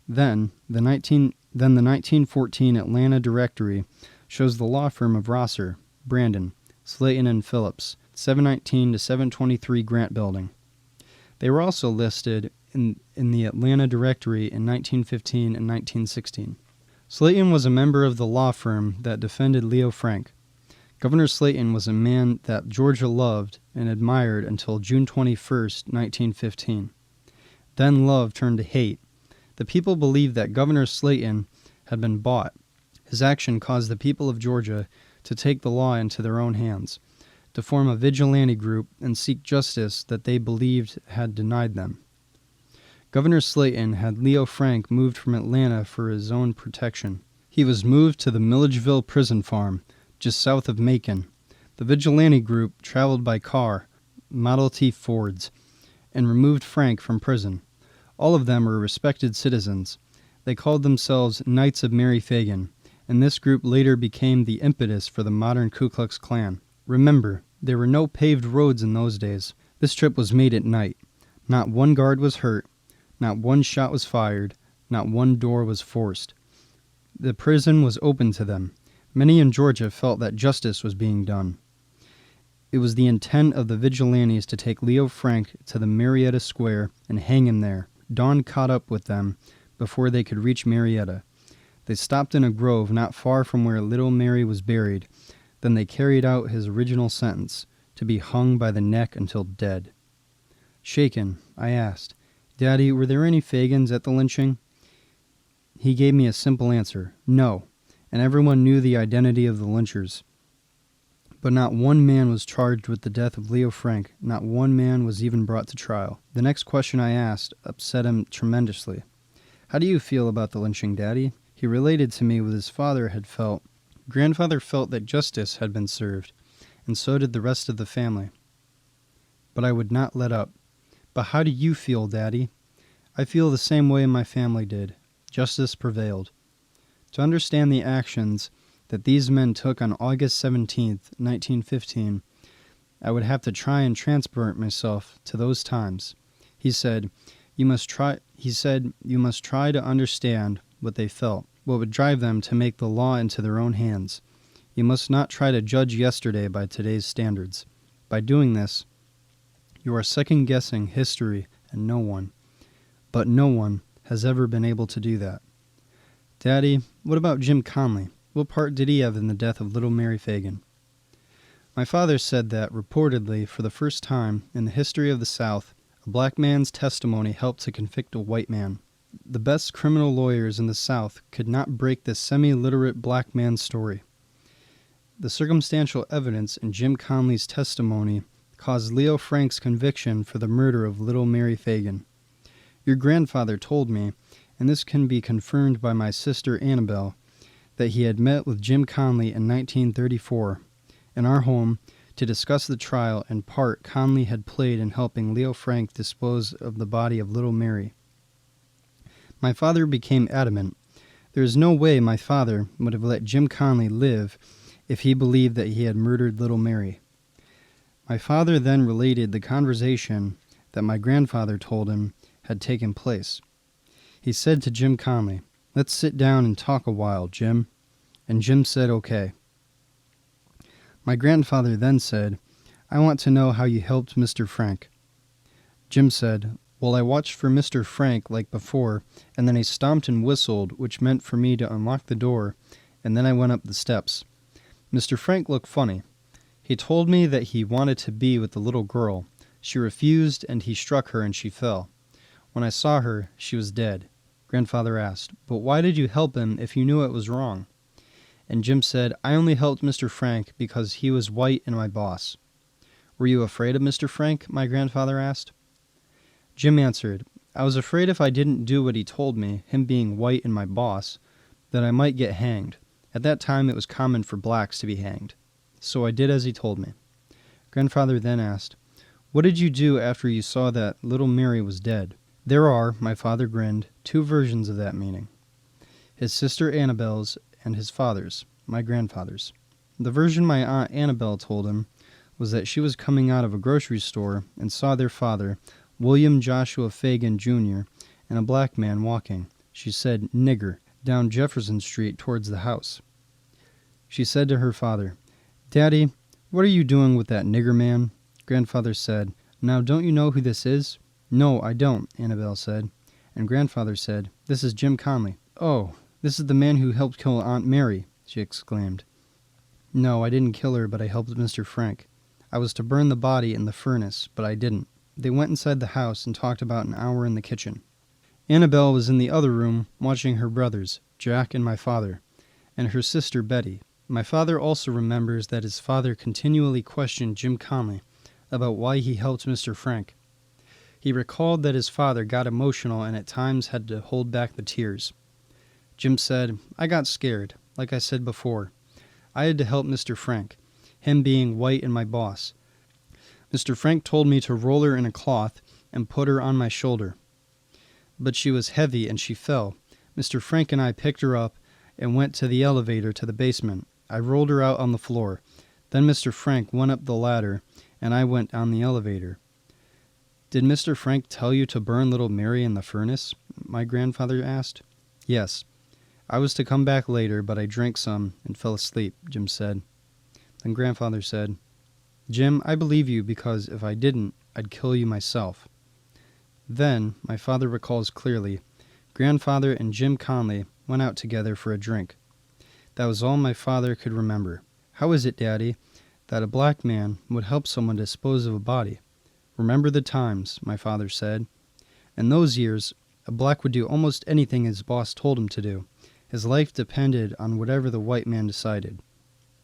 Then the 1914 Atlanta Directory shows the law firm of Rosser, Brandon, Slatton and Phillips, 719 to 723 Grant Building. They were also listed in the Atlanta Directory in 1915 and 1916. Slatton was a member of the law firm that defended Leo Frank. Governor Slatton was a man that Georgia loved and admired until June 21, 1915. Then love turned to hate. The people believed that Governor Slatton had been bought. His action caused the people of Georgia to take the law into their own hands, to form a vigilante group and seek justice that they believed had denied them. Governor Slatton had Leo Frank moved from Atlanta for his own protection. He was moved to the Milledgeville prison farm, just south of Macon. The vigilante group traveled by car, Model T Fords, and removed Frank from prison. All of them were respected citizens. They called themselves Knights of Mary Phagan, and this group later became the impetus for the modern Ku Klux Klan. Remember, there were no paved roads in those days. This trip was made at night. Not one guard was hurt. Not one shot was fired. Not one door was forced. The prison was open to them. Many in Georgia felt that justice was being done. It was the intent of the vigilantes to take Leo Frank to the Marietta Square and hang him there. Dawn caught up with them before they could reach Marietta. They stopped in a grove not far from where little Mary was buried. Then they carried out his original sentence, to be hung by the neck until dead. Shaken, I asked, "Daddy, were there any Phagans at the lynching?" He gave me a simple answer, no, and everyone knew the identity of the lynchers. But not one man was charged with the death of Leo Frank. Not one man was even brought to trial. The next question I asked upset him tremendously. "How do you feel about the lynching, Daddy?" He related to me what his father had felt. Grandfather felt that justice had been served, and so did the rest of the family. But I would not let up. "But how do you feel, Daddy?" "I feel the same way my family did. Justice prevailed." To understand the actions that these men took on August 17th, 1915, I would have to try and transport myself to those times. He said, you must try to understand what they felt, what would drive them to make the law into their own hands. You must not try to judge yesterday by today's standards. By doing this, you are second-guessing history, and no one has ever been able to do that. "Daddy, what about Jim Conley? What part did he have in the death of little Mary Phagan?" My father said that, reportedly, for the first time in the history of the South, a black man's testimony helped to convict a white man. The best criminal lawyers in the South could not break this semi-literate black man's story. The circumstantial evidence in Jim Conley's testimony caused Leo Frank's conviction for the murder of little Mary Phagan. Your grandfather told me, and this can be confirmed by my sister Annabelle, that he had met with Jim Conley in 1934 in our home to discuss the trial and part Conley had played in helping Leo Frank dispose of the body of little Mary. My father became adamant. There is no way my father would have let Jim Conley live if he believed that he had murdered little Mary. My father then related the conversation that my grandfather told him had taken place. He said to Jim Conley, "Let's sit down and talk a while, Jim." And Jim said, "Okay." My grandfather then said, "I want to know how you helped Mr. Frank." Jim said, "Well, I watched for Mr. Frank like before, and then he stomped and whistled, which meant for me to unlock the door, and then I went up the steps. Mr. Frank looked funny. He told me that he wanted to be with the little girl. She refused, and he struck her, and she fell. When I saw her, she was dead." Grandfather asked, "But why did you help him if you knew it was wrong?" And Jim said, "I only helped Mr. Frank because he was white and my boss." "Were you afraid of Mr. Frank?" my grandfather asked. Jim answered, "I was afraid if I didn't do what he told me, him being white and my boss, that I might get hanged. At that time it was common for blacks to be hanged. So I did as he told me." Grandfather then asked, "What did you do after you saw that little Mary was dead?" There are, my father grinned, two versions of that meaning. His sister Annabelle's and his father's, my grandfather's. The version my Aunt Annabelle told him was that she was coming out of a grocery store and saw their father, William Joshua Phagan, Jr., and a black man walking, she said, "nigger," down Jefferson Street towards the house. She said to her father, "Daddy, what are you doing with that nigger man?" Grandfather said, "Now don't you know who this is?" "No, I don't," Annabelle said. And Grandfather said, "This is Jim Conley." "Oh, this is the man who helped kill Aunt Mary," she exclaimed. "No, I didn't kill her, but I helped Mr. Frank. I was to burn the body in the furnace, but I didn't." They went inside the house and talked about an hour in the kitchen. Annabelle was in the other room watching her brothers, Jack and my father, and her sister Betty. My father also remembers that his father continually questioned Jim Conley about why he helped Mr. Frank. He recalled that his father got emotional and at times had to hold back the tears. Jim said, "I got scared, like I said before. I had to help Mr. Frank, him being white and my boss. Mr. Frank told me to roll her in a cloth and put her on my shoulder. But she was heavy and she fell. Mr. Frank and I picked her up and went to the elevator to the basement. I rolled her out on the floor. Then Mr. Frank went up the ladder and I went on the elevator. Did Mr. Frank tell you to burn little Mary in the furnace? My grandfather asked. Yes. I was to come back later, but I drank some and fell asleep, Jim said. Then grandfather said, Jim, I believe you because if I didn't, I'd kill you myself. Then, my father recalls clearly, grandfather and Jim Conley went out together for a drink. That was all my father could remember. How is it, Daddy, that a black man would help someone dispose of a body? Remember the times, my father said. In those years, a black would do almost anything his boss told him to do. His life depended on whatever the white man decided.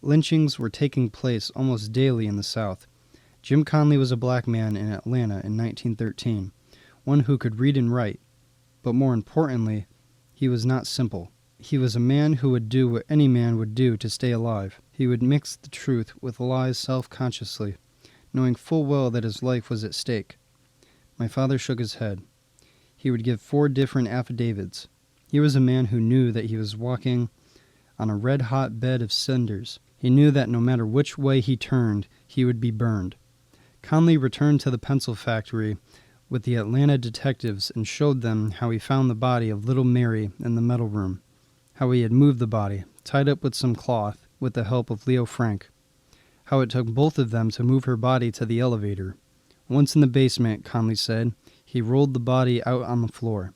Lynchings were taking place almost daily in the South. Jim Conley was a black man in Atlanta in 1913, one who could read and write. But more importantly, he was not simple. He was a man who would do what any man would do to stay alive. He would mix the truth with lies self-consciously, knowing full well that his life was at stake. My father shook his head. He would give 4 different affidavits. He was a man who knew that he was walking on a red-hot bed of cinders. He knew that no matter which way he turned, he would be burned. Conley returned to the pencil factory with the Atlanta detectives and showed them how he found the body of little Mary in the metal room, how he had moved the body, tied up with some cloth, with the help of Leo Frank, how it took both of them to move her body to the elevator. Once in the basement, Conley said, he rolled the body out on the floor.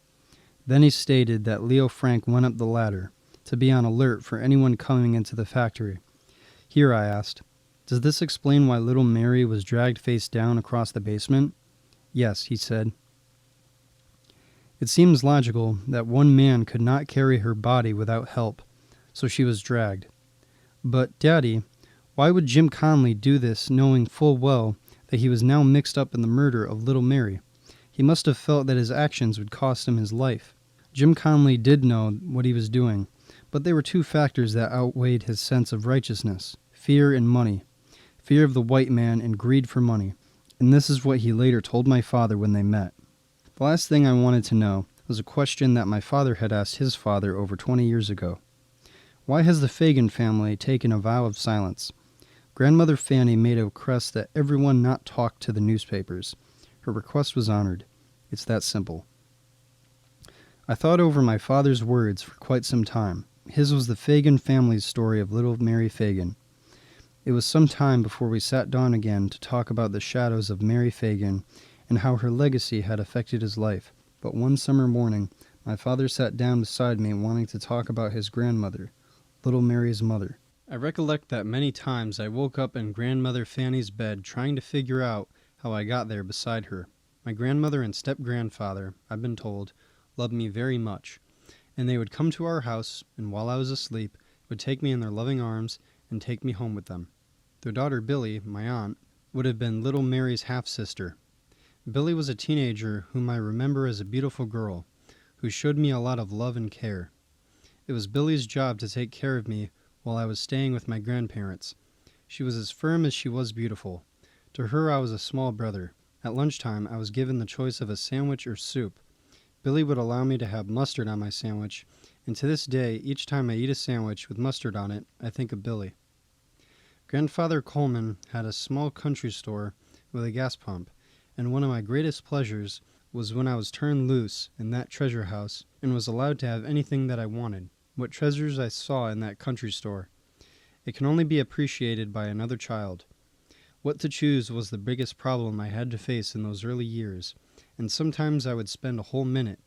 Then he stated that Leo Frank went up the ladder to be on alert for anyone coming into the factory. Here, I asked, does this explain why little Mary was dragged face down across the basement? Yes, he said. It seems logical that one man could not carry her body without help, so she was dragged. But, Daddy, why would Jim Conley do this knowing full well that he was now mixed up in the murder of little Mary? He must have felt that his actions would cost him his life. Jim Conley did know what he was doing, but there were 2 factors that outweighed his sense of righteousness: fear and money. Fear of the white man and greed for money. And this is what he later told my father when they met. The last thing I wanted to know was a question that my father had asked his father over 20 years ago. Why has the Phagan family taken a vow of silence? Grandmother Fanny made a request that everyone not talk to the newspapers. Her request was honored. It's that simple. I thought over my father's words for quite some time. His was the Phagan family's story of little Mary Phagan. It was some time before we sat down again to talk about the shadows of Mary Phagan and how her legacy had affected his life. But one summer morning, my father sat down beside me wanting to talk about his grandmother, little Mary's mother. I recollect that many times I woke up in grandmother Fanny's bed trying to figure out how I got there beside her. My grandmother and step-grandfather, I've been told, loved me very much, and they would come to our house, and while I was asleep, would take me in their loving arms and take me home with them. Their daughter Billy, my aunt, would have been little Mary's half-sister. Billy was a teenager whom I remember as a beautiful girl, who showed me a lot of love and care. It was Billy's job to take care of me while I was staying with my grandparents. She was as firm as she was beautiful. To her I was a small brother. At lunchtime I was given the choice of a sandwich or soup. Billy would allow me to have mustard on my sandwich, and to this day, each time I eat a sandwich with mustard on it, I think of Billy. Grandfather Coleman had a small country store with a gas pump, and one of my greatest pleasures was when I was turned loose in that treasure house and was allowed to have anything that I wanted. What treasures I saw in that country store. It can only be appreciated by another child. What to choose was the biggest problem I had to face in those early years, and sometimes I would spend a whole minute,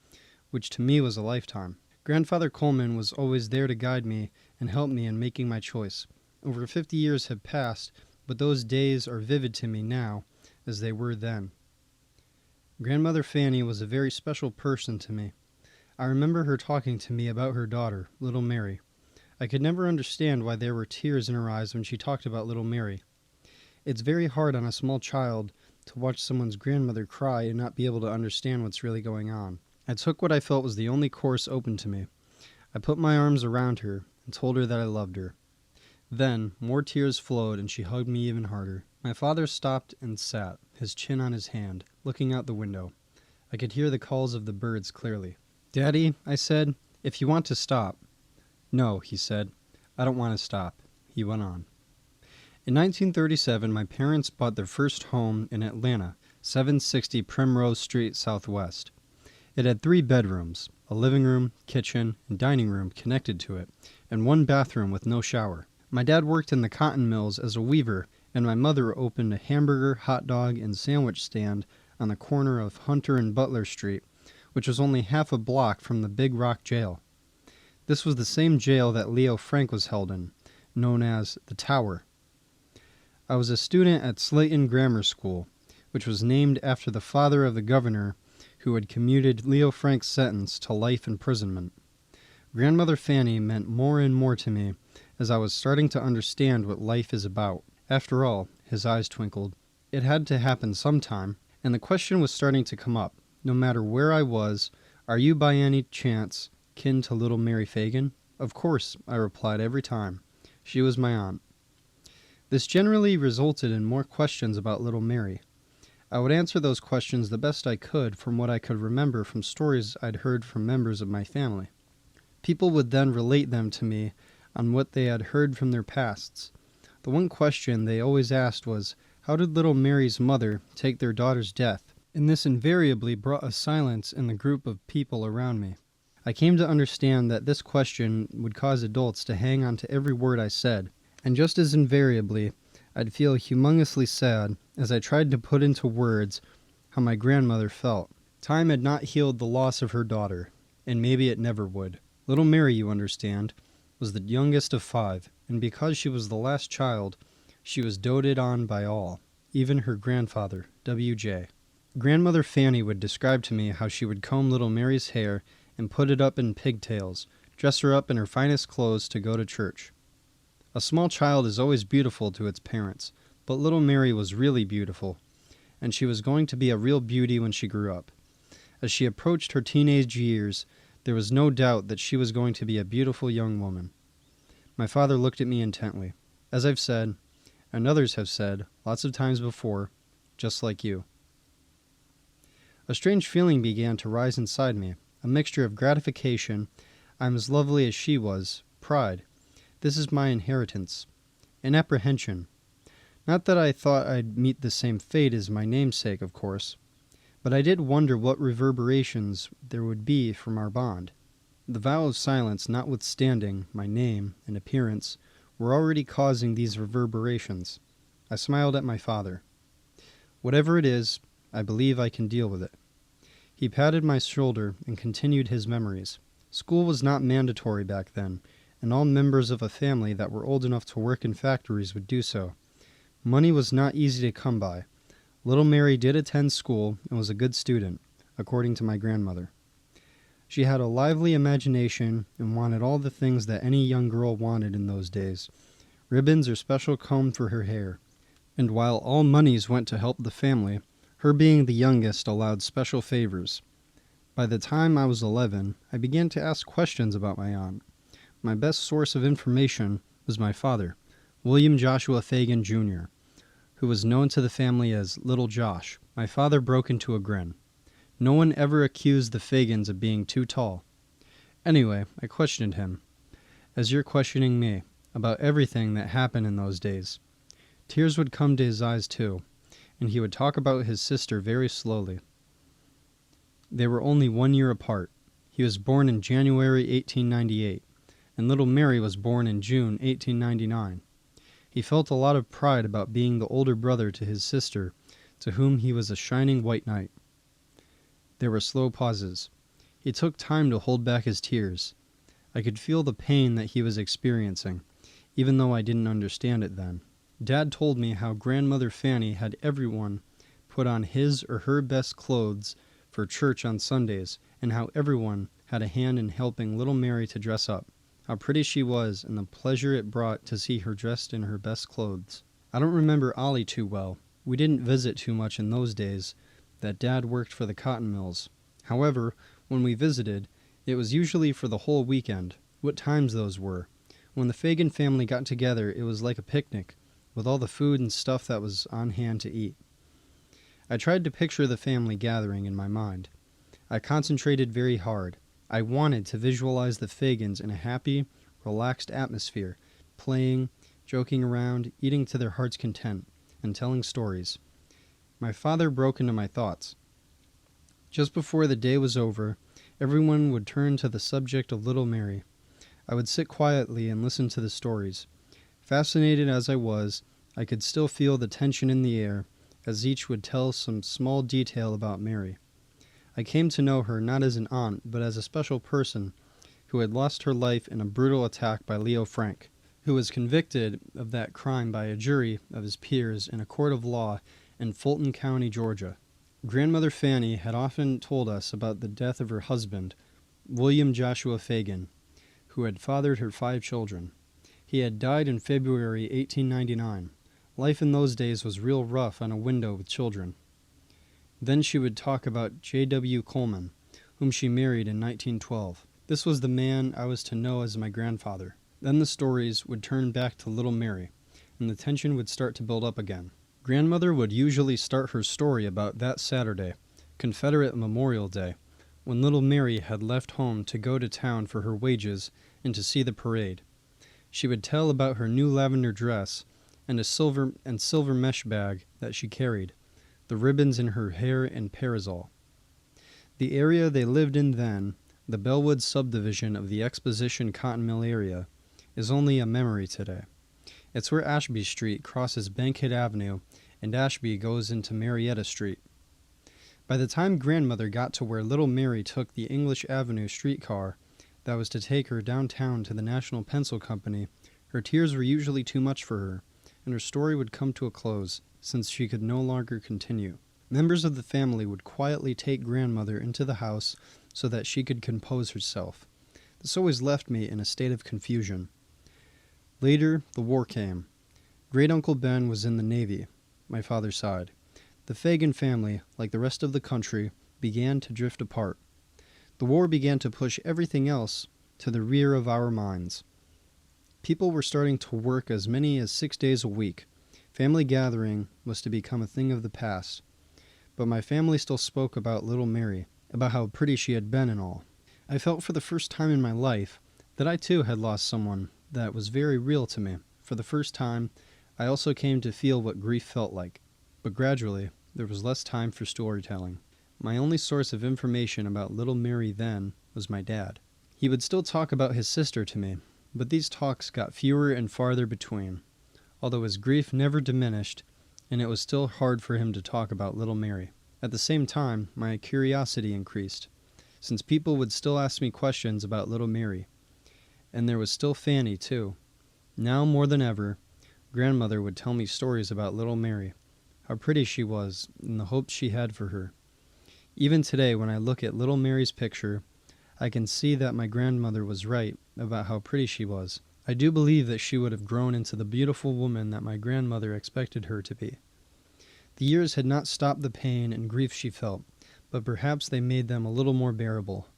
which to me was a lifetime. Grandfather Coleman was always there to guide me and help me in making my choice. Over 50 years have passed, but those days are vivid to me now as they were then. Grandmother Fanny was a very special person to me. I remember her talking to me about her daughter, little Mary. I could never understand why there were tears in her eyes when she talked about little Mary. It's very hard on a small child to watch someone's grandmother cry and not be able to understand what's really going on. I took what I felt was the only course open to me. I put my arms around her and told her that I loved her. Then, more tears flowed and she hugged me even harder. My father stopped and sat, his chin on his hand, looking out the window. I could hear the calls of the birds clearly. "Daddy," I said, "if you want to stop." "No," he said, "I don't want to stop." He went on. In 1937, my parents bought their first home in Atlanta, 760 Primrose Street, Southwest. It had 3 bedrooms, a living room, kitchen, and dining room connected to it, and 1 bathroom with no shower. My dad worked in the cotton mills as a weaver, and my mother opened a hamburger, hot dog, and sandwich stand on the corner of Hunter and Butler Street, which was only half a block from the Big Rock Jail. This was the same jail that Leo Frank was held in, known as the Tower. I was a student at Slatton Grammar School, which was named after the father of the governor who had commuted Leo Frank's sentence to life imprisonment. Grandmother Fanny meant more and more to me as I was starting to understand what life is about. After all, his eyes twinkled. It had to happen sometime, and the question was starting to come up. No matter where I was, are you by any chance kin to little Mary Phagan? Of course, I replied every time. She was my aunt. This generally resulted in more questions about little Mary. I would answer those questions the best I could from what I could remember from stories I'd heard from members of my family. People would then relate them to me on what they had heard from their pasts. The one question they always asked was, how did little Mary's mother take their daughter's death? And this invariably brought a silence in the group of people around me. I came to understand that this question would cause adults to hang on to every word I said, and just as invariably, I'd feel humongously sad as I tried to put into words how my grandmother felt. Time had not healed the loss of her daughter, and maybe it never would. Little Mary, you understand, was the youngest of 5, and because she was the last child, she was doted on by all, even her grandfather, W.J. Grandmother Fanny would describe to me how she would comb little Mary's hair and put it up in pigtails, dress her up in her finest clothes to go to church. A small child is always beautiful to its parents, but little Mary was really beautiful, and she was going to be a real beauty when she grew up. As she approached her teenage years, there was no doubt that she was going to be a beautiful young woman. My father looked at me intently. As I've said, and others have said, lots of times before, just like you. A strange feeling began to rise inside me, a mixture of gratification, I'm as lovely as she was, pride, this is my inheritance, and apprehension. Not that I thought I'd meet the same fate as my namesake, of course, but I did wonder what reverberations there would be from our bond. The vow of silence notwithstanding, my name and appearance were already causing these reverberations. I smiled at my father. Whatever it is, I believe I can deal with it. He patted my shoulder and continued his memories. School was not mandatory back then, and all members of a family that were old enough to work in factories would do so. Money was not easy to come by. Little Mary did attend school and was a good student, according to my grandmother. She had a lively imagination and wanted all the things that any young girl wanted in those days, ribbons or special comb for her hair. And while all monies went to help the family, her being the youngest allowed special favors. By the time I was 11, I began to ask questions about my aunt. My best source of information was my father, William Joshua Phagan, Jr., who was known to the family as Little Josh. My father broke into a grin. No one ever accused the Phagans of being too tall. Anyway, I questioned him, as you're questioning me, about everything that happened in those days. Tears would come to his eyes too, and he would talk about his sister very slowly. They were only 1 year apart. He was born in January 1898, and little Mary was born in June 1899. He felt a lot of pride about being the older brother to his sister, to whom he was a shining white knight. There were slow pauses. He took time to hold back his tears. I could feel the pain that he was experiencing, even though I didn't understand it then. Dad told me how Grandmother Fanny had everyone put on his or her best clothes for church on Sundays, and how everyone had a hand in helping little Mary to dress up. How pretty she was, and the pleasure it brought to see her dressed in her best clothes. I don't remember Ollie too well. We didn't visit too much in those days that Dad worked for the cotton mills. However, when we visited, it was usually for the whole weekend. What times those were. When the Phagan family got together, it was like a picnic, with all the food and stuff that was on hand to eat. I tried to picture the family gathering in my mind. I concentrated very hard. I wanted to visualize the Phagans in a happy, relaxed atmosphere, playing, joking around, eating to their heart's content, and telling stories. My father broke into my thoughts. Just before the day was over, everyone would turn to the subject of little Mary. I would sit quietly and listen to the stories. Fascinated as I was, I could still feel the tension in the air, as each would tell some small detail about Mary. I came to know her not as an aunt, but as a special person who had lost her life in a brutal attack by Leo Frank, who was convicted of that crime by a jury of his peers in a court of law in Fulton County, Georgia. Grandmother Fanny had often told us about the death of her husband, William Joshua Phagan, who had fathered her 5 children. He had died in February 1899. Life in those days was real rough on a window with children. Then she would talk about J.W. Coleman, whom she married in 1912. This was the man I was to know as my grandfather. Then the stories would turn back to little Mary, and the tension would start to build up again. Grandmother would usually start her story about that Saturday, Confederate Memorial Day, when little Mary had left home to go to town for her wages and to see the parade. She would tell about her new lavender dress and a silver mesh bag that she carried, the ribbons in her hair and parasol. The area they lived in then, the Bellwood subdivision of the Exposition Cotton Mill area, is only a memory today. It's where Ashby Street crosses Bankhead Avenue and Ashby goes into Marietta Street. By the time Grandmother got to where little Mary took the English Avenue streetcar that was to take her downtown to the National Pencil Company, her tears were usually too much for her, and her story would come to a close, since she could no longer continue. Members of the family would quietly take Grandmother into the house so that she could compose herself. This always left me in a state of confusion. Later, the war came. Great-Uncle Ben was in the Navy, my father's side. The Phagan family, like the rest of the country, began to drift apart. The war began to push everything else to the rear of our minds. People were starting to work as many as 6 days a week. Family gathering was to become a thing of the past. But my family still spoke about little Mary, about how pretty she had been and all. I felt for the first time in my life that I too had lost someone that was very real to me. For the first time, I also came to feel what grief felt like. But gradually, there was less time for storytelling. My only source of information about little Mary then was my dad. He would still talk about his sister to me, but these talks got fewer and farther between, although his grief never diminished, and it was still hard for him to talk about little Mary. At the same time, my curiosity increased, since people would still ask me questions about little Mary. And there was still Fanny, too. Now more than ever, Grandmother would tell me stories about little Mary, how pretty she was, and the hopes she had for her. Even today, when I look at little Mary's picture, I can see that my grandmother was right about how pretty she was. I do believe that she would have grown into the beautiful woman that my grandmother expected her to be. The years had not stopped the pain and grief she felt, but perhaps they made them a little more bearable.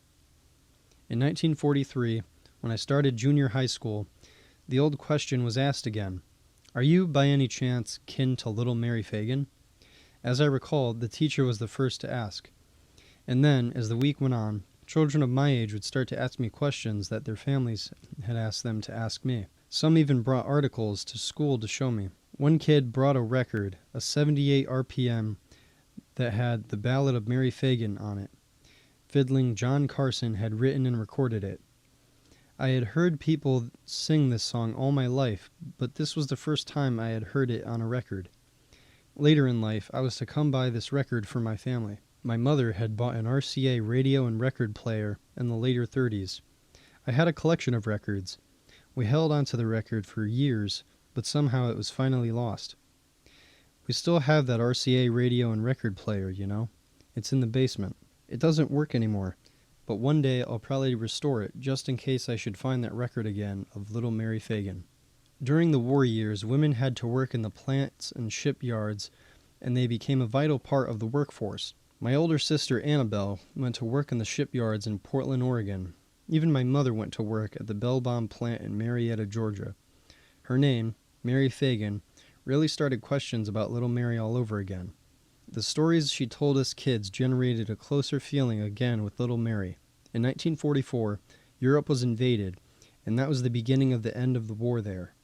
In 1943, when I started junior high school, the old question was asked again, "Are you, by any chance, kin to little Mary Phagan?" As I recalled, the teacher was the first to ask. And then, as the week went on, children of my age would start to ask me questions that their families had asked them to ask me. Some even brought articles to school to show me. One kid brought a record, a 78 RPM, that had the Ballot of Mary Phagan on it. Fiddling John Carson had written and recorded it. I had heard people sing this song all my life, but this was the first time I had heard it on a record. Later in life, I was to come by this record for my family. My mother had bought an RCA radio and record player in the later 30s. I had a collection of records. We held onto the record for years, but somehow it was finally lost. We still have that RCA radio and record player, you know. It's in the basement. It doesn't work anymore, but one day I'll probably restore it just in case I should find that record again of little Mary Phagan. During the war years, women had to work in the plants and shipyards, and they became a vital part of the workforce. My older sister Annabelle went to work in the shipyards in Portland, Oregon. Even my mother went to work at the Bell Bomb plant in Marietta, Georgia. Her name, Mary Phagan, really started questions about little Mary all over again. The stories she told us kids generated a closer feeling again with little Mary. In 1944, Europe was invaded, and that was the beginning of the end of the war there.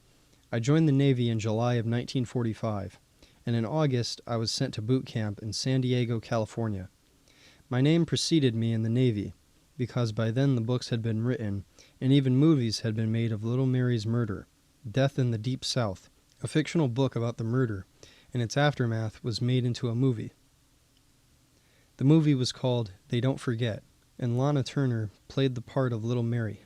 I joined the Navy in July of 1945, and in August I was sent to boot camp in San Diego, California. My name preceded me in the Navy, because by then the books had been written, and even movies had been made of Little Mary's murder, Death in the Deep South. A fictional book about the murder and its aftermath was made into a movie. The movie was called They Don't Forget, and Lana Turner played the part of Little Mary.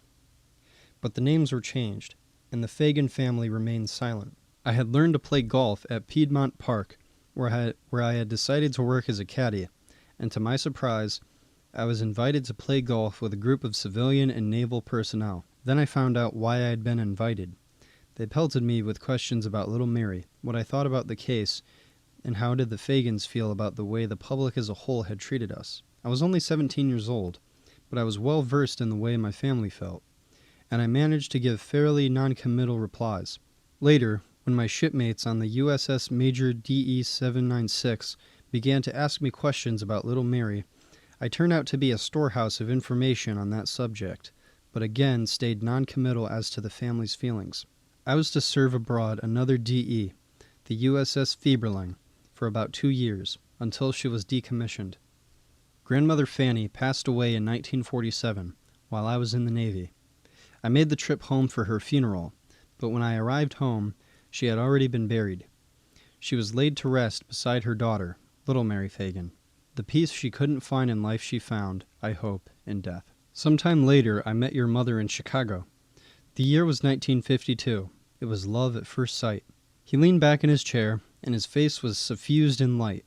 But the names were changed, and the Phagan family remained silent. I had learned to play golf at Piedmont Park, where I had decided to work as a caddy, and to my surprise, I was invited to play golf with a group of civilian and naval personnel. Then I found out why I had been invited. They pelted me with questions about Little Mary, what I thought about the case, and how did the Phagans feel about the way the public as a whole had treated us. I was only 17 years old, but I was well versed in the way my family felt, and I managed to give fairly non-committal replies. Later, when my shipmates on the USS Major DE 796 began to ask me questions about Little Mary, I turned out to be a storehouse of information on that subject, but again stayed non-committal as to the family's feelings. I was to serve abroad another DE, the USS Fieberling, for about 2 years, until she was decommissioned. Grandmother Fanny passed away in 1947, while I was in the Navy. I made the trip home for her funeral, but when I arrived home, she had already been buried. She was laid to rest beside her daughter, Little Mary Phagan. The peace she couldn't find in life she found, I hope, in death. Sometime later, I met your mother in Chicago. The year was 1952. It was love at first sight. He leaned back in his chair, and his face was suffused in light.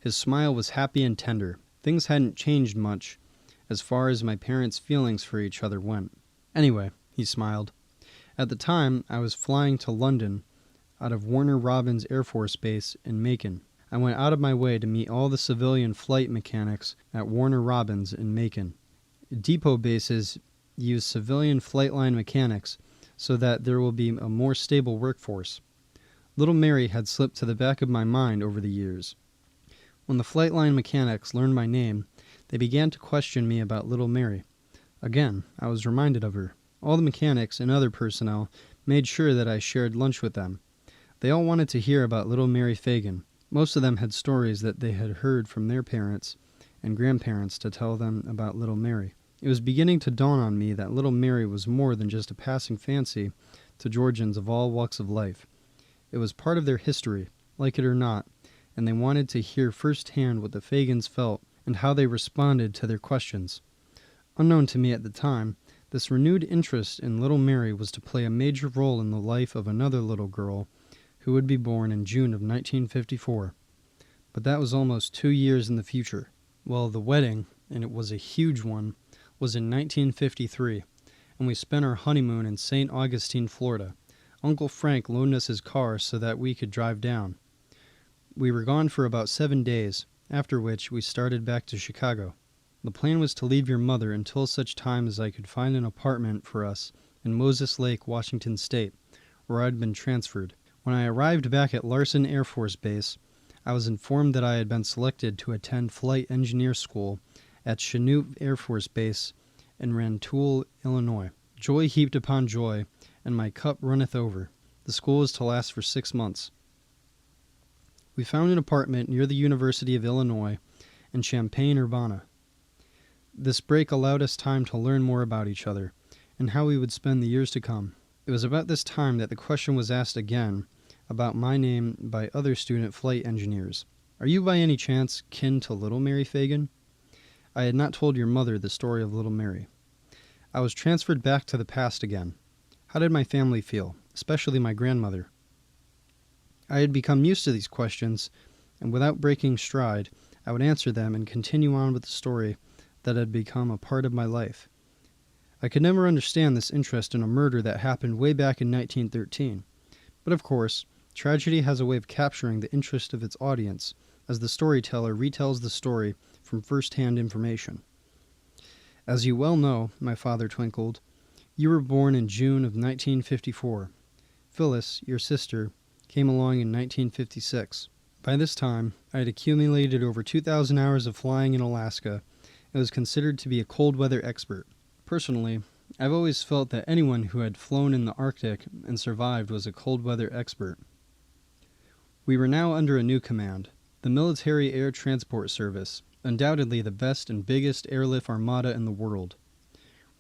His smile was happy and tender. Things hadn't changed much as far as my parents' feelings for each other went. Anyway, he smiled. At the time, I was flying to London out of Warner Robins Air Force Base in Macon. I went out of my way to meet all the civilian flight mechanics at Warner Robins in Macon. Depot bases use civilian flight line mechanics so that there will be a more stable workforce. Little Mary had slipped to the back of my mind over the years. When the flight line mechanics learned my name, they began to question me about Little Mary. Again, I was reminded of her. All the mechanics and other personnel made sure that I shared lunch with them. They all wanted to hear about Little Mary Phagan. Most of them had stories that they had heard from their parents and grandparents to tell them about Little Mary. It was beginning to dawn on me that Little Mary was more than just a passing fancy to Georgians of all walks of life. It was part of their history, like it or not, and they wanted to hear firsthand what the Phagans felt and how they responded to their questions. Unknown to me at the time, this renewed interest in Little Mary was to play a major role in the life of another little girl who would be born in June of 1954. But that was almost 2 years in the future. Well, the wedding, and it was a huge one, was in 1953, and we spent our honeymoon in St. Augustine, Florida. Uncle Frank loaned us his car so that we could drive down. We were gone for about 7 days, after which we started back to Chicago. The plan was to leave your mother until such time as I could find an apartment for us in Moses Lake, Washington State, where I'd been transferred. When I arrived back at Larson Air Force Base, I was informed that I had been selected to attend flight engineer school at Chanute Air Force Base in Rantoul, Illinois. Joy heaped upon joy, and my cup runneth over. The school was to last for 6 months. We found an apartment near the University of Illinois in Champaign-Urbana. This break allowed us time to learn more about each other and how we would spend the years to come. It was about this time that the question was asked again about my name by other student flight engineers. Are you by any chance kin to Little Mary Phagan? I had not told your mother the story of Little Mary. I was transferred back to the past again. How did my family feel, especially my grandmother? I had become used to these questions, and without breaking stride, I would answer them and continue on with the story that had become a part of my life. I could never understand this interest in a murder that happened way back in 1913. But of course, tragedy has a way of capturing the interest of its audience as the storyteller retells the story from first-hand information. As you well know, my father twinkled, you were born in June of 1954. Phyllis, your sister, came along in 1956. By this time, I had accumulated over 2,000 hours of flying in Alaska and was considered to be a cold-weather expert. Personally, I've always felt that anyone who had flown in the Arctic and survived was a cold-weather expert. We were now under a new command, the Military Air Transport Service, undoubtedly the best and biggest airlift armada in the world.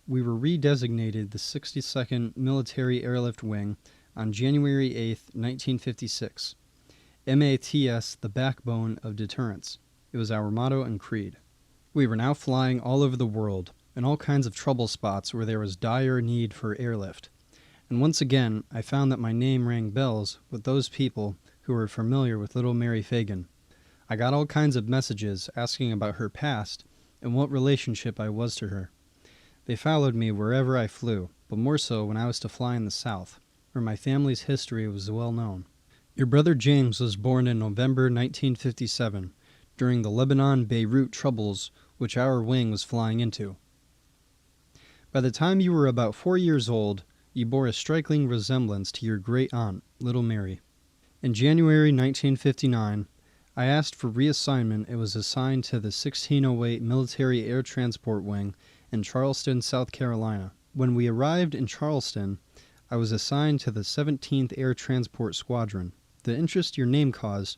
We were redesignated the 62nd Military Airlift Wing on January 8, 1956. MATS, the backbone of deterrence. It was our motto and creed. We were now flying all over the world, in all kinds of trouble spots where there was dire need for airlift. And once again, I found that my name rang bells with those people who were familiar with little Mary Phagan. I got all kinds of messages asking about her past and what relationship I was to her. They followed me wherever I flew, but more so when I was to fly in the South, where my family's history was well known. Your brother James was born in November 1957, during the Lebanon-Beirut troubles which our wing was flying into. By the time you were about 4 years old, you bore a striking resemblance to your great-aunt, little Mary. In January 1959, I asked for reassignment and was assigned to the 1608 Military Air Transport Wing in Charleston, South Carolina. When we arrived in Charleston, I was assigned to the 17th Air Transport Squadron. The interest your name caused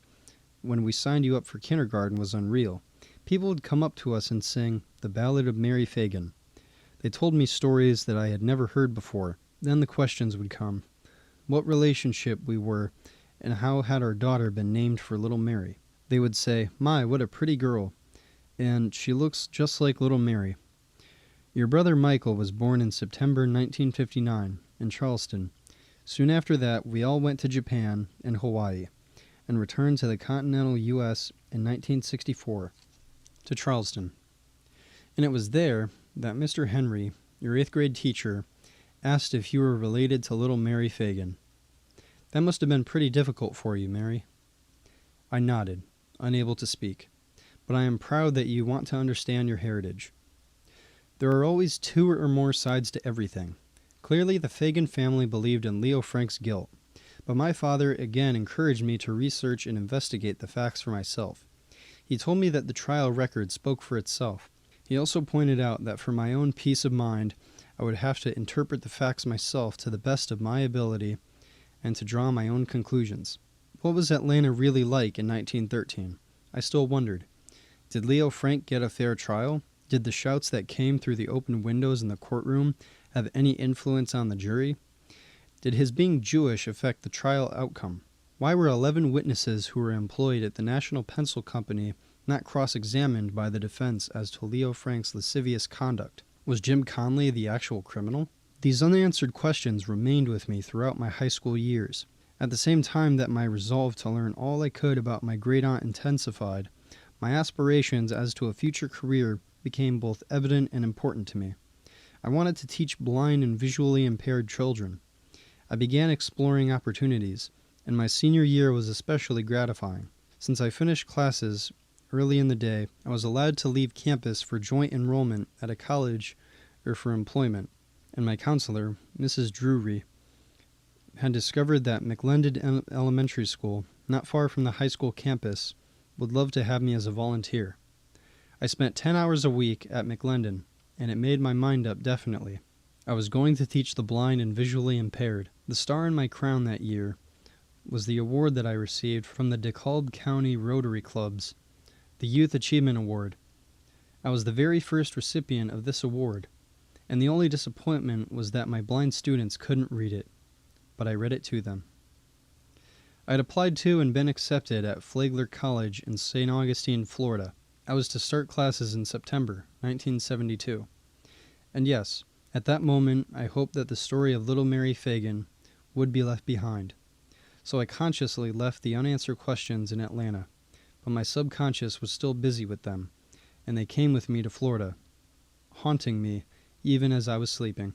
when we signed you up for kindergarten was unreal. People would come up to us and sing the Ballad of Mary Phagan. They told me stories that I had never heard before. Then the questions would come. What relationship we were, and how had our daughter been named for little Mary. They would say, "My, what a pretty girl," and "She looks just like little Mary." Your brother Michael was born in September 1959 in Charleston. Soon after that, we all went to Japan and Hawaii, and returned to the continental U.S. in 1964, to Charleston. And it was there that Mr. Henry, your 8th grade teacher, asked if you were related to little Mary Phagan. That must have been pretty difficult for you, Mary. I nodded, unable to speak, but I am proud that you want to understand your heritage. There are always 2 or more sides to everything. Clearly, the Phagan family believed in Leo Frank's guilt, but my father again encouraged me to research and investigate the facts for myself. He told me that the trial record spoke for itself. He also pointed out that for my own peace of mind, I would have to interpret the facts myself to the best of my ability and to draw my own conclusions. What was Atlanta really like in 1913? I still wondered. Did Leo Frank get a fair trial? Did the shouts that came through the open windows in the courtroom have any influence on the jury? Did his being Jewish affect the trial outcome? Why were 11 witnesses who were employed at the National Pencil Company not cross-examined by the defense as to Leo Frank's lascivious conduct? Was Jim Conley the actual criminal? These unanswered questions remained with me throughout my high school years. At the same time that my resolve to learn all I could about my great-aunt intensified, my aspirations as to a future career became both evident and important to me. I wanted to teach blind and visually impaired children. I began exploring opportunities, and my senior year was especially gratifying. Since I finished classes early in the day, I was allowed to leave campus for joint enrollment at a college or for employment, and my counselor, Mrs. Drury, had discovered that McLendon Elementary School, not far from the high school campus, would love to have me as a volunteer. I spent 10 hours a week at McLendon, and it made my mind up definitely. I was going to teach the blind and visually impaired. The star in my crown that year was the award that I received from the DeKalb County Rotary Clubs, the Youth Achievement Award. I was the very first recipient of this award, and the only disappointment was that my blind students couldn't read it, but I read it to them. I had applied to and been accepted at Flagler College in St. Augustine, Florida. I was to start classes in September 1972. And yes, at that moment I hoped that the story of little Mary Phagan would be left behind. So I consciously left the unanswered questions in Atlanta, but my subconscious was still busy with them, and they came with me to Florida, haunting me even as I was sleeping.